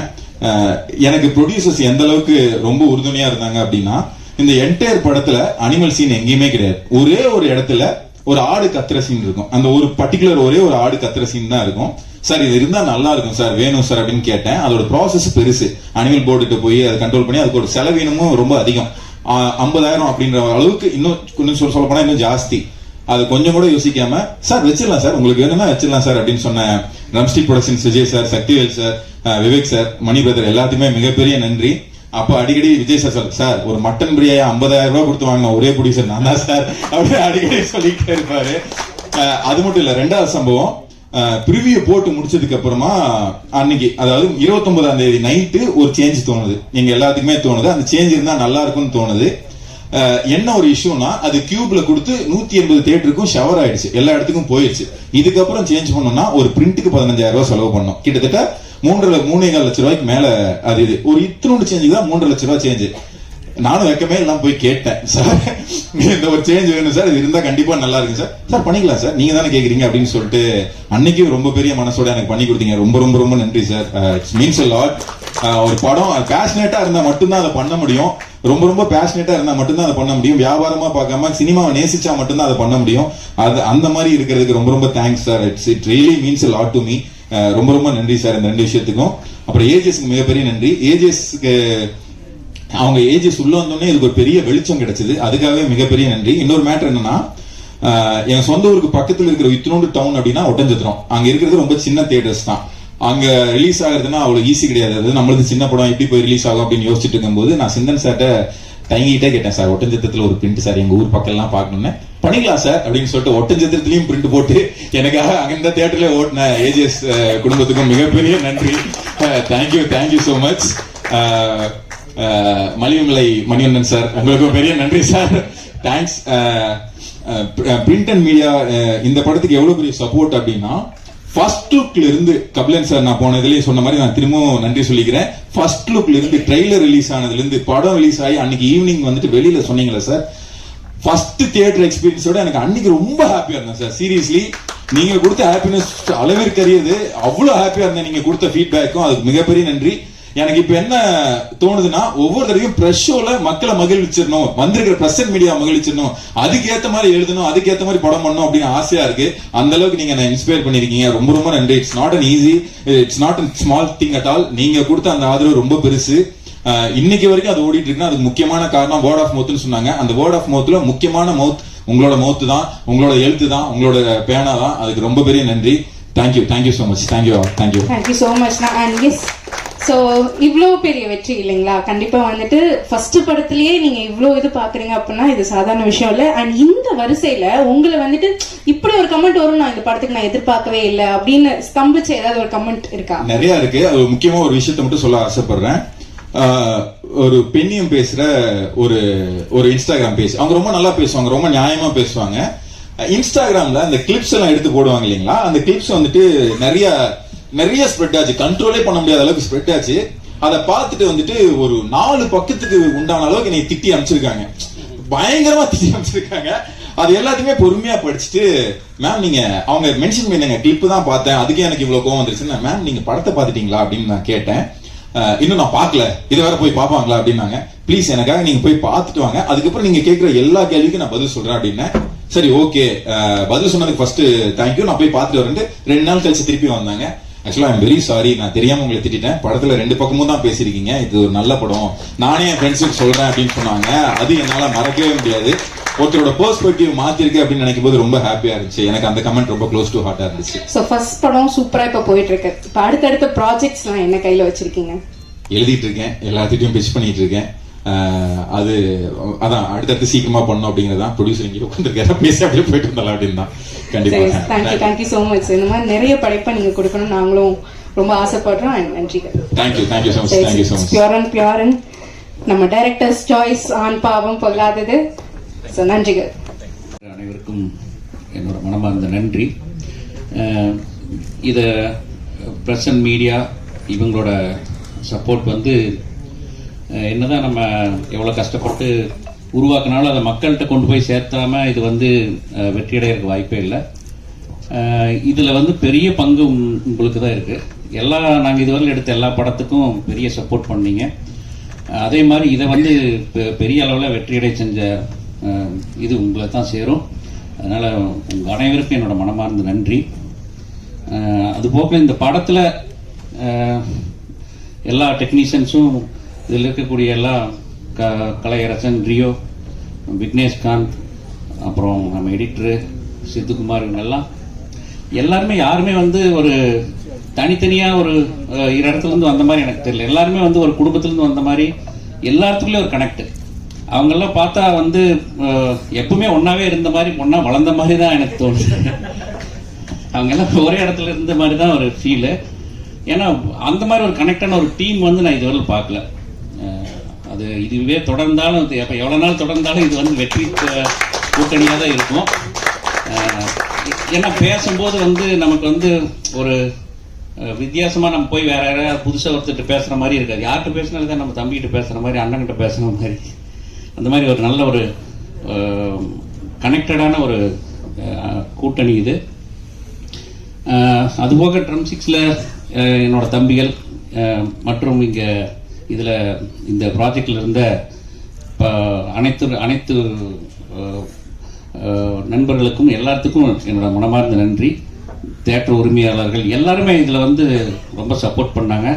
எனக்கு ப்ரொடியூசர்ஸ் எந்த அளவுக்கு ரொம்ப உறுதுணையா இருந்தாங்க அப்படின்னா, இந்த என்டையர் படத்துல அனிமல் சீன் எங்கேயுமே கிடையாது. ஒரே ஒரு இடத்துல ஒரு ஆடு கத்துற சீன் இருக்கும். அந்த ஒரு பர்டிகுலர் ஒரே ஒரு ஆடு கத்துற சீன் தான் இருக்கும். சார் இது இருந்தா நல்லா இருக்கும் சார், வேணும் சார் அப்படின்னு கேட்டேன். அதோட ப்ராசஸ் பெருசு. அனிமல் போர்டுக்கு போய் அதை கண்ட்ரோல் பண்ணி அதுக்கு ஒரு செலவீனமும் ரொம்ப அதிகம். 50,000 அப்படின்ற அளவுக்கு, இன்னும் கொஞ்சம் சொல்ல போனா இன்னும் ஜாஸ்தி. அது கொஞ்சம் கூட யோசிக்காம சார் வச்சிடலாம் சார், உங்களுக்கு வேணும்னா வச்சிடலாம் சார் அப்படின்னு சொன்ன drumstick productions Vijay sir, Sakthivel sir, Vivek sir, Mani brother எல்லாத்துக்குமே மிகப்பெரிய நன்றி. அப்ப அடிக்கடி விஜய் சார் சார் ஒரு மட்டன் பிரியாணி 50,000 ரூபாய் கொடுத்து வாங்கின ஒரே ப்ரொடியூசர் நான் தான் சார் அப்படின்னு அடிக்கடி சொல்லிட்டே இருப்பாரு. அது மட்டும் இல்ல, 2வது சம்பவம், ப்ரிவியூ போட்டு முடிச்சதுக்கு அப்புறமா அன்னைக்கு, அதாவது 29ஆம் தேதி நைட்டு ஒரு சேஞ்ச் தோணுது, எங்க எல்லாத்துக்குமே தோணுது. அந்த சேஞ்ச் இருந்தா நல்லா இருக்கும்னு தோணுது. என்ன ஒரு இஷ்யூனா, அது கியூப்ல கொடுத்து 180 தியேட்டருக்கும் ஷவர் ஆயிடுச்சு, எல்லா இடத்துக்கும் போயிடுச்சு. இதுக்கப்புறம் சேஞ்ச் பண்ணோம்னா ஒரு பிரிண்ட்டுக்கு 15,000 ரூபாய் செலவு பண்ணோம். கிட்டத்தட்ட 3.5 லட்ச ரூபாய்க்கு மேல அது இது ஒரு இத்தனோடு சேஞ்சு தான் 3.5 லட்ச ரூபாய் சேஞ்சு. நானும் வைக்கமே எல்லாம் போய் கேட்டேன், சார் இந்த ஒரு சேஞ்ச் வேணும் சார், இது இருந்தா கண்டிப்பா நல்லா இருக்கு சார். சார் பண்ணிக்கலாம் சார், நீங்க தானே கேக்குறீங்க அப்படின்னு சொல்லிட்டு அன்னைக்கு ரொம்ப பெரிய மனசோட எனக்கு பண்ணி கொடுத்தீங்க. ரொம்ப ரொம்ப ரொம்ப நன்றி sir. It's means a lot. ஒரு படம் பேஷனேட்டா இருந்தா மட்டும்தான் அதை பண்ண முடியும். ரொம்ப ரொம்ப பேஷனேட்டா இருந்தா மட்டும்தான் அதை பண்ண முடியும். வியாபாரமா பார்க்காம சினிமாவை நேசிச்சா மட்டும்தான் அதை பண்ண முடியும். அது அந்த மாதிரி இருக்கிறதுக்கு ரொம்ப ரொம்ப thanks sir. It really means a lot to me. ரொம்ப ரொம்ப நன்றி சார் இந்த 2 விஷயத்துக்கும். அப்புறம் ஏஜஸ்க்கு மிகப்பெரிய நன்றி. ஏஜஸ்க்கு அவங்க ஏஜஸ் உள்ள வந்தோடனே இதுக்கு ஒரு பெரிய வெளிச்சம் கிடைச்சது, அதுக்காகவே மிகப்பெரிய நன்றி. இன்னொரு மேட்டர் என்னன்னா, என் சொந்த ஊருக்கு பக்கத்துல இருக்கிற இத்தனோண்டு டவுன் அப்படின்னா ஒட்டஞ்சத்திரம். அங்க இருக்கிறது ரொம்ப சின்ன தியேட்டர்ஸ் தான். அங்க ரிலீஸ் ஆகுறதுன்னா அவ்வளவு ஈஸி கிடையாது. அது நம்மளுக்கு சின்ன படம் எப்படி போய் ரிலீஸ் ஆகும் அப்படின்னு யோசிச்சுட்டு இருக்கும்போது நான் சிந்தன் சார்ட்ட தயங்கிட்டே கேட்டேன், சார் ஒட்டஞ்சத்திரத்துல ஒரு பிரிண்ட் சார் எங்க ஊர் பக்கம் எல்லாம் பாக்கணும்னு. பண்ணிக்கலாம் சார் அப்படின்னு சொல்லிட்டு ஒட்டஞ்சத்திரத்திலையும் பிரிண்ட் போட்டு எனக்காக அந்த தியேட்டர்ல ஓட்டின ஏஜஸ் குடும்பத்துக்கும் மிகப்பெரிய நன்றி. Thank you so much. மலிவுமலை மணிவண்ணன் சார், உங்களுக்கு பெரிய நன்றி sir. Thanks. Print and media இந்த படத்துக்கு எவ்வளவு பெரிய சப்போர்ட் அப்படின்னா, ஃபர்ஸ்ட் லுக்ல இருந்து கபிலன் சார் நான் போனதுலயே சொன்ன மாதிரி நான் திரும்பவும் நன்றி சொல்லிக்கிறேன். ஃபர்ஸ்ட் லுக்ல இருந்து ட்ரெய்லர் ரிலீஸ் ஆனதுல இருந்து படம் ரிலீஸ் ஆகி அன்னைக்கு ஈவினிங் வந்துட்டு வெளியில சொன்னீங்களா சார், ஃபர்ஸ்ட் தியேட்டர் எக்ஸ்பீரியன்ஸோட எனக்கு அன்னைக்கு ரொம்ப ஹாப்பியா இருந்தேன் சார். சீரியஸ்லி நீங்க கொடுத்த ஹாப்பினஸ் அளவிற்கு அறியது. அவ்வளவு ஹாப்பியா இருந்தேன் நீங்க கொடுத்த ஃபீட்பேக்கும், அதுக்கு மிகப்பெரிய நன்றி. எனக்கு இப்ப என்ன தோணுதுன்னா, ஒவ்வொரு தடவையும் பிரஸ் ஷோல மக்களை மகிழ்ச்சிடணும், வந்திருக்கிற பிரஸ் அண்ட் மீடியா மகிழ்ச்சிடணும், அதுக்கேற்ற மாதிரி எழுதணும், அதுக்கேற்ற மாதிரி படம் பண்ணணும் அப்படின்னு ஆசையா இருக்கு. அந்த அளவுக்கு நீங்க என்ன இன்ஸ்பயர் பண்ணிருக்கீங்க. ரொம்ப ரொம்ப நன்றி. It's not an easy, it's not an small thing at all. நீங்க கொடுத்த அந்த ஆதரவு ரொம்ப பெருசு. இன்னைக்கு வரைக்கும் அது ஓடிட்டு இருக்குன்னா அதுக்கு முக்கியமான காரணம் வேர்ட் ஆஃப் மவுத்னு சொன்னாங்க. அந்த வேர்ட் ஆஃப் மவுத்ல முக்கியமான மவுத் உங்களோட மவுத் தான், உங்களோட எழுத்து தான், உங்களோட பேனா தான். அதுக்கு ரொம்ப பெரிய நன்றி. Thank you so much. Thank you so much. And yes, so இவ்வளோ பெரிய வெற்றி இல்லைங்களா, கண்டிப்பா வந்துட்டு ஃபர்ஸ்ட் படத்திலேயே நீங்க இவ்வளோ இது பாக்குறீங்க அப்படின்னா இது சாதாரண விஷயம் இல்லை. அண்ட் இந்த வரிசையில உங்களை வந்துட்டு இப்படி ஒரு கமெண்ட் வரும் நான் இந்த படத்துக்கு நான் எதிர்பார்க்கவே இல்லை அப்படின்னு ஸ்தம்பிச்சு ஏதாவது ஒரு கமெண்ட் இருக்கா? நிறைய இருக்கு. அது முக்கியமா ஒரு விஷயத்தை மட்டும் சொல்ல ஆசைப்படுறேன். ஒரு பெண்ணியம் பேசுற ஒரு இன்ஸ்டாகிராம் பேஜ், அவங்க ரொம்ப நல்லா பேசுவாங்க, ரொம்ப நியாயமா பேசுவாங்க. இன்ஸ்டாகிராம்ல அந்த கிளிப்ஸ் எல்லாம் எடுத்து போடுவாங்க இல்லைங்களா, அந்த கிளிப்ஸ் வந்துட்டு நிறைய ஸ்ப்ரெட் ஆச்சு, கண்ட்ரோலே பண்ண முடியாத அளவுக்கு ஸ்ப்ரெட் ஆச்சு. அதை பார்த்துட்டு வந்துட்டு ஒரு 4 பக்கத்துக்கு உண்டான அளவுக்கு என்னை திட்டி அனுப்பிச்சிருக்காங்க, பயங்கரமா திட்டி அனுப்பிச்சிருக்காங்க. அது எல்லாத்தையுமே பொறுமையா படிச்சுட்டு, மேம் நீங்க அவங்க மென்ஷன் பண்ணீங்க கிளிப் தான் பார்த்தேன், அதுக்கே எனக்கு இவ்வளவு கோவம் வந்துருச்சு. மேம் நீங்க படத்தை பார்த்துட்டீங்களா அப்படின்னு நான் கேட்டேன். இன்னும் நான் பார்க்கல, இது வேற போய் பார்ப்பாங்களா அப்படின்னாங்க. ப்ளீஸ் எனக்காக நீங்க போய் பார்த்துட்டு வாங்க, அதுக்கப்புறம் நீங்க கேட்கிற எல்லா கேள்விக்கும் நான் பதில் சொல்றேன் அப்படின்னேன். சரி ஓகே, பதில் சொன்னதுக்கு ஃபர்ஸ்ட் தேங்க்யூ, நான் போய் பார்த்துட்டு வரேன். 2 நாள் கழிச்சு திருப்பி வந்தாங்க. ஆக்சுவலா ஐம் வெரி சாரி, நான் தெரியாம உங்களை திட்டேன். படத்துல 2 பக்கமும் தான் பேசிருக்கீங்க, இது ஒரு நல்ல படம், நானே என் ஃப்ரெண்ட்ஸுக்கு சொல்றேன் அப்படின்னு சொன்னாங்க. அது என்னால மறக்கவே முடியாது. ஒருத்தரோட பெர்ஸ்பெக்டிவ் மாத்திருக்கு அப்படின்னு நினைக்கும் போது ரொம்ப ஹாப்பியா இருந்துச்சு. எனக்கு அந்த கமெண்ட் ரொம்ப க்ளோஸ் டு ஹார்ட்டா இருந்துச்சு. சோ ஃபர்ஸ்ட் படம் சூப்பரா இப்ப போயிட்டு இருக்கு. இப்ப அடுத்தடுத்த ப்ராஜெக்ட்ஸ்லாம் என்ன கையில வச்சிருக்கீங்க? எழுதிட்டு இருக்கேன், எல்லாத்திட்டையும் பிச் பண்ணிட்டு இருக்கேன். அதான் அடுத்தடுத்து சீக்கிரமா பண்ணணும் அப்படிங்கறதான். ப்ரொடியூசர் இங்கே உட்காந்துருக்காரு, பேசி அப்படியே போயிட்டு இருந்தாலும் அப்படின்னு தான். கண்டிப்பா தேங்க்யூ சோ மச். இந்த மாதிரி நிறைய படைப்பை நீங்க கொடுக்கணும், நாங்களும் ரொம்ப ஆசைப்படுறோம். நன்றிகள். Thank you so much. பியூரன் நம்ம டைரக்டர்ஸ் சாய்ஸ், ஆண் பாவம் பொல்லாதது. நன்றிகள். அனைவருக்கும் என்னோட மனமார்ந்த நன்றி. இத பிரஸ் அண்ட் மீடியா இவங்களோட சப்போர்ட் வந்து என்னதான் நம்ம எவ்வளோ கஷ்டப்பட்டு உருவாக்கினாலும் அதை மக்கள்கிட்ட கொண்டு போய் சேர்த்தாம இது வந்து வெற்றியடைகிறதுக்கு வாய்ப்பே இல்லை. இதில் வந்து பெரிய பங்கு உங்களுக்கு தான் இருக்குது. நாங்கள் இதுவரை எடுத்த எல்லா படத்துக்கும் பெரிய சப்போர்ட் பண்ணீங்க. அதே மாதிரி இதை வந்து பெரிய அளவில் வெற்றியடை செஞ்ச இது உங்களை தான் சேரும். அதனால் உங்கள் அனைவருக்கும் என்னோட மனமார்ந்த நன்றி. அதுபோக இந்த படத்தில் எல்லா டெக்னீஷியன்ஸும், இதில் இருக்கக்கூடிய எல்லா கலையரசன், ரியோ, விக்னேஷ்காந்த், அப்புறம் நம்ம எடிட்டரு சித்துக்குமார், இவங்கெல்லாம் எல்லாருமே யாருமே வந்து ஒரு தனித்தனியாக ஒரு இடத்துலேருந்து வந்த மாதிரி எனக்கு தெரியல. எல்லாருமே வந்து ஒரு குடும்பத்துலேருந்து வந்த மாதிரி, எல்லாத்துக்குள்ளேயும் ஒரு கனெக்ட். அவங்கெல்லாம் பார்த்தா வந்து எப்பவுமே ஒன்றாவே இருந்த மாதிரி, ஒன்றா வளர்ந்த மாதிரி தான் எனக்கு தோணுது. அவங்கெல்லாம் ஒரே இடத்துல இருந்த மாதிரி தான் ஒரு ஃபீலு. ஏன்னா அந்த மாதிரி ஒரு கனெக்டான ஒரு டீம் வந்து நான் இதுவரை பார்க்கல. அது இதுவே தொடர்ந்தாலும், எப்போ எவ்வளோ நாள் தொடர்ந்தாலும் இது வந்து வெற்றி கூட்டணியாக தான் இருக்கும். ஏன்னா பேசும்போது வந்து நமக்கு வந்து ஒரு வித்தியாசமாக நம்ம போய் வேற யாராவது புதுசாக ஒருத்தர்கிட்ட பேசுகிற மாதிரி இருக்காது. யார்கிட்ட பேசினாலும் தான் நம்ம தம்பிகிட்ட பேசுகிற மாதிரி, அண்ணன்கிட்ட பேசுகிற மாதிரி, அந்த மாதிரி ஒரு நல்ல ஒரு கனெக்டடான ஒரு கூட்டணி இது. அதுபோக ட்ரம்6ல் என்னோட தம்பிகள் மற்றும் இங்கே இதில் இந்த ப்ராஜெக்டில் இருந்த அனைத்து நண்பர்களுக்கும் எல்லாத்துக்கும் என்னோட மனமார்ந்த நன்றி. தியேட்டர் உரிமையாளர்கள் எல்லாருமே இதில் வந்து ரொம்ப சப்போர்ட் பண்ணாங்க.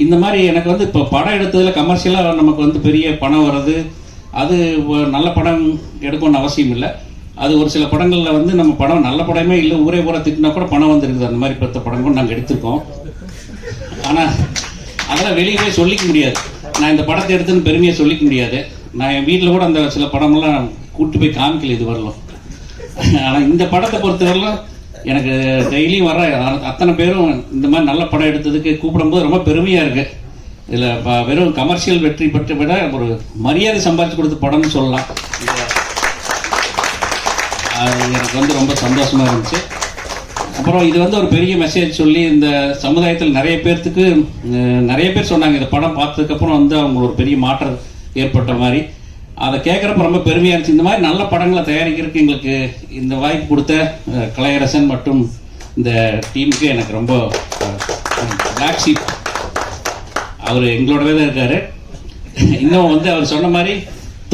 இந்த மாதிரி எனக்கு வந்து இப்போ படம் எடுத்ததில் கமர்ஷியலாக நமக்கு வந்து பெரிய பணம் வர்றது, அது நல்ல படம் எடுக்கணும்னு அவசியம் இல்லை. அது ஒரு சில படங்களில் வந்து நம்ம படம் நல்ல படமே இல்லை, ஊரே பூரா திட்டினா கூட பணம் வந்துருக்குது. அந்த மாதிரி பத்த படங்களும் நாங்கள் எடுத்திருக்கோம். ஆனால் அதெல்லாம் வெளியே போய் சொல்லிக்க முடியாது. நான் இந்த படத்தை எடுத்துன்னு பெருமையாக சொல்லிக்க முடியாது. நான் என் வீட்டில் கூட அந்த சில படமெல்லாம் கூப்பிட்டு போய் காமிக்கல இது வரலாம். ஆனால் இந்த படத்தை பொறுத்தவரையிலும் எனக்கு டெய்லியும் வர அத்தனை பேரும் இந்த மாதிரி நல்ல படம் எடுத்ததுக்கு கூப்பிடும்போது ரொம்ப பெருமையாக இருக்குது. இதில் வெறும் கமர்ஷியல் வெற்றி பெற்ற விட ஒரு மரியாதை சம்பாதிச்சு கொடுத்த படம்னு சொல்லலாம். அது எனக்கு வந்து ரொம்ப சந்தோஷமாக இருந்துச்சு. அப்புறம் இது வந்து ஒரு பெரிய மெசேஜ் சொல்லி இந்த சமுதாயத்தில் நிறைய பேர் சொன்னாங்க இந்த படம் பார்த்ததுக்கப்புறம் வந்து அவங்க ஒரு பெரிய மாற்றம் ஏற்பட்ட மாதிரி. அதை கேட்குறப்ப ரொம்ப பெருமையாக இருந்துச்சு. இந்த மாதிரி நல்ல படங்களை தயாரிக்கிறதுக்கு எங்களுக்கு இந்த வாய்ப்பு கொடுத்த கலையரசன் மற்றும் இந்த டீமுக்கு எனக்கு ரொம்ப பிளாக் ஷீப். அவர் எங்களோடவே தான் இருக்கார். இன்னும் வந்து அவர் சொன்ன மாதிரி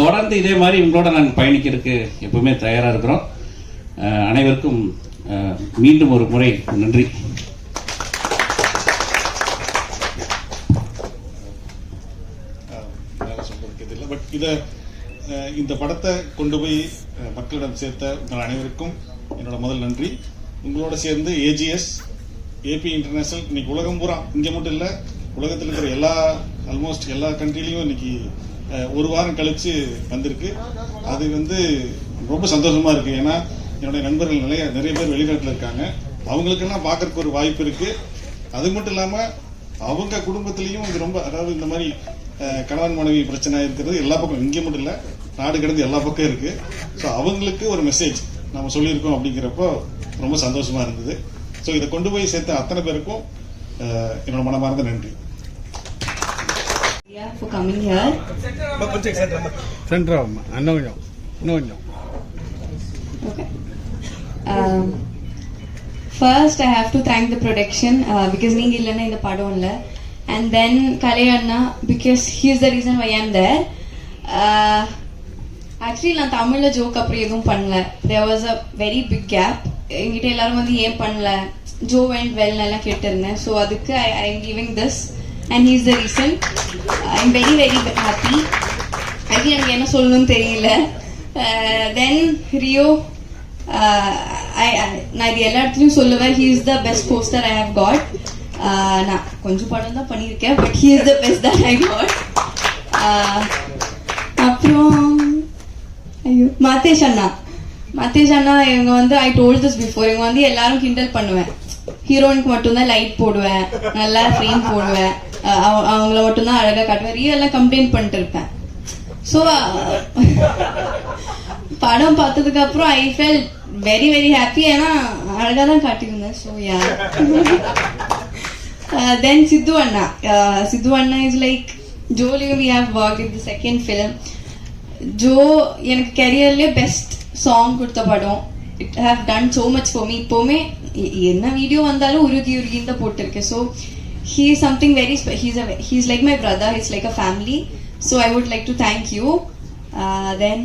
தொடர்ந்து இதே மாதிரி இவங்களோட நாங்கள் பயணிக்கிறதுக்கு எப்பவுமே தயாராக இருக்கிறோம். அனைவருக்கும் மீண்டும் ஒரு முறை நன்றி. பட் இந்த படத்தை கொண்டு போய் மக்களிடம் சேர்த்த உங்கள் அனைவருக்கும் என்னோட முதல் நன்றி. உங்களோட சேர்ந்து ஏஜிஎஸ், ஏபி இன்டர்நேஷனல் இன்னைக்கு உலகம் பூரா, இங்கே மட்டும் இல்லை உலகத்தில் இருக்கிற ஆல்மோஸ்ட் எல்லா கண்ட்ரிலையும் இன்னைக்கு ஒரு வாரம் கழிச்சு வந்திருக்கு. அது வந்து ரொம்ப சந்தோஷமா இருக்கு. ஏன்னா என்னுடைய நண்பர்கள் நிறைய பேர் வெளிநாட்டில் இருக்காங்க. அவங்களுக்கெல்லாம் பார்க்கறதுக்கு ஒரு வாய்ப்பு இருக்கு. அது மட்டும் இல்லாம அவங்க குடும்பத்திலையும் இது ரொம்ப, அதாவது இந்த மாதிரி கணவன் மனைவி பிரச்சனை இருக்கிறது எல்லா பக்கம், இங்கே மட்டும் இல்லை நாடு கடந்து எல்லா பக்கம் இருக்கு. ஸோ அவங்களுக்கு ஒரு மெசேஜ் நம்ம சொல்லியிருக்கோம் அப்படிங்கிறப்போ ரொம்ப சந்தோஷமா இருந்தது. ஸோ இதை கொண்டு போய் சேர்த்த அத்தனை பேருக்கும் என்னோட மனமார்ந்த நன்றி. For coming here. Okay. First I have to thank the production because neenga illana indha padam illa, and then Kalai Anna because he is the reason why I am there. Actually நான் தமிழ்ல joke அப்படி எதுவும் பண்ணல. There was a very big gap. என்கிட்ட எல்லாரும் வந்து ஏன் பண்ணல, ஜோ went well நல்லா கேட்டிருந்தேன். ஸோ அதுக்கு I am giving this and he is the reason. I am very very happy. Actually எனக்கு என்ன சொல்லணும்னு தெரியல. Then Rio, நான் இது எல்லா இடத்துலையும் சொல்லுவேன், he is the best poster I have got. நான் கொஞ்சம் படம் தான் பண்ணியிருக்கேன், but he is the best that I got. அப்புறம் ஐயோ மத்தேஷ் அண்ணா இவங்க வந்து I told this before, இவங்க வந்து எல்லாரும் கிண்டல் பண்ணுவேன். ஹீரோயினுக்கு மட்டும்தான் லைட் போடுவேன், நல்லா ஃப்ரேம் போடுவேன், அவங்கள மட்டும்தான் அழகா காட்டுவேன், ரியெல்லாம் கம்ப்ளைண்ட் பண்ணிட்டு இருப்பேன். ஸோ படம் பார்த்ததுக்கு அப்புறம் I felt very very happy. ஏன்னா அழகா தான் காட்டியிருந்தேன். So yeah. தென் சித்து அண்ணா இஸ் லைக் ஜோலியும் we have work in the second film. Joe எனக்கு கெரியர்லேயே பெஸ்ட் சாங் கொடுத்த படம். It have done so much for me. இப்போவுமே என்ன வீடியோ வந்தாலும் உருகின்னு தான் போட்டிருக்கேன். So he is something very he's like my brother, it's like a family. So I would like to thank you. Then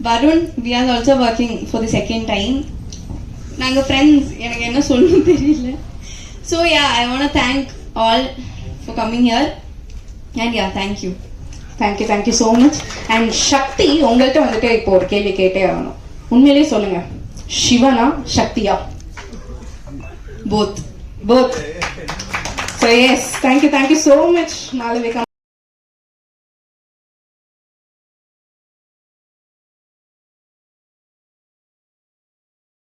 Varun, we are also working for the second time. நாங்க friends, எனக்கு என்ன சொல்லணும் தெரியல. So yeah, I want to thank all for coming here and yeah, thank you so much. And சக்தி, உங்கள்கிட்ட வந்துட்டு இப்போ ஒரு கேள்வி கேட்டே ஆகணும். உண்மையிலேயே சொல்லுங்க, சிவனா சக்தியா? both. So yes, thank you so much Malavika.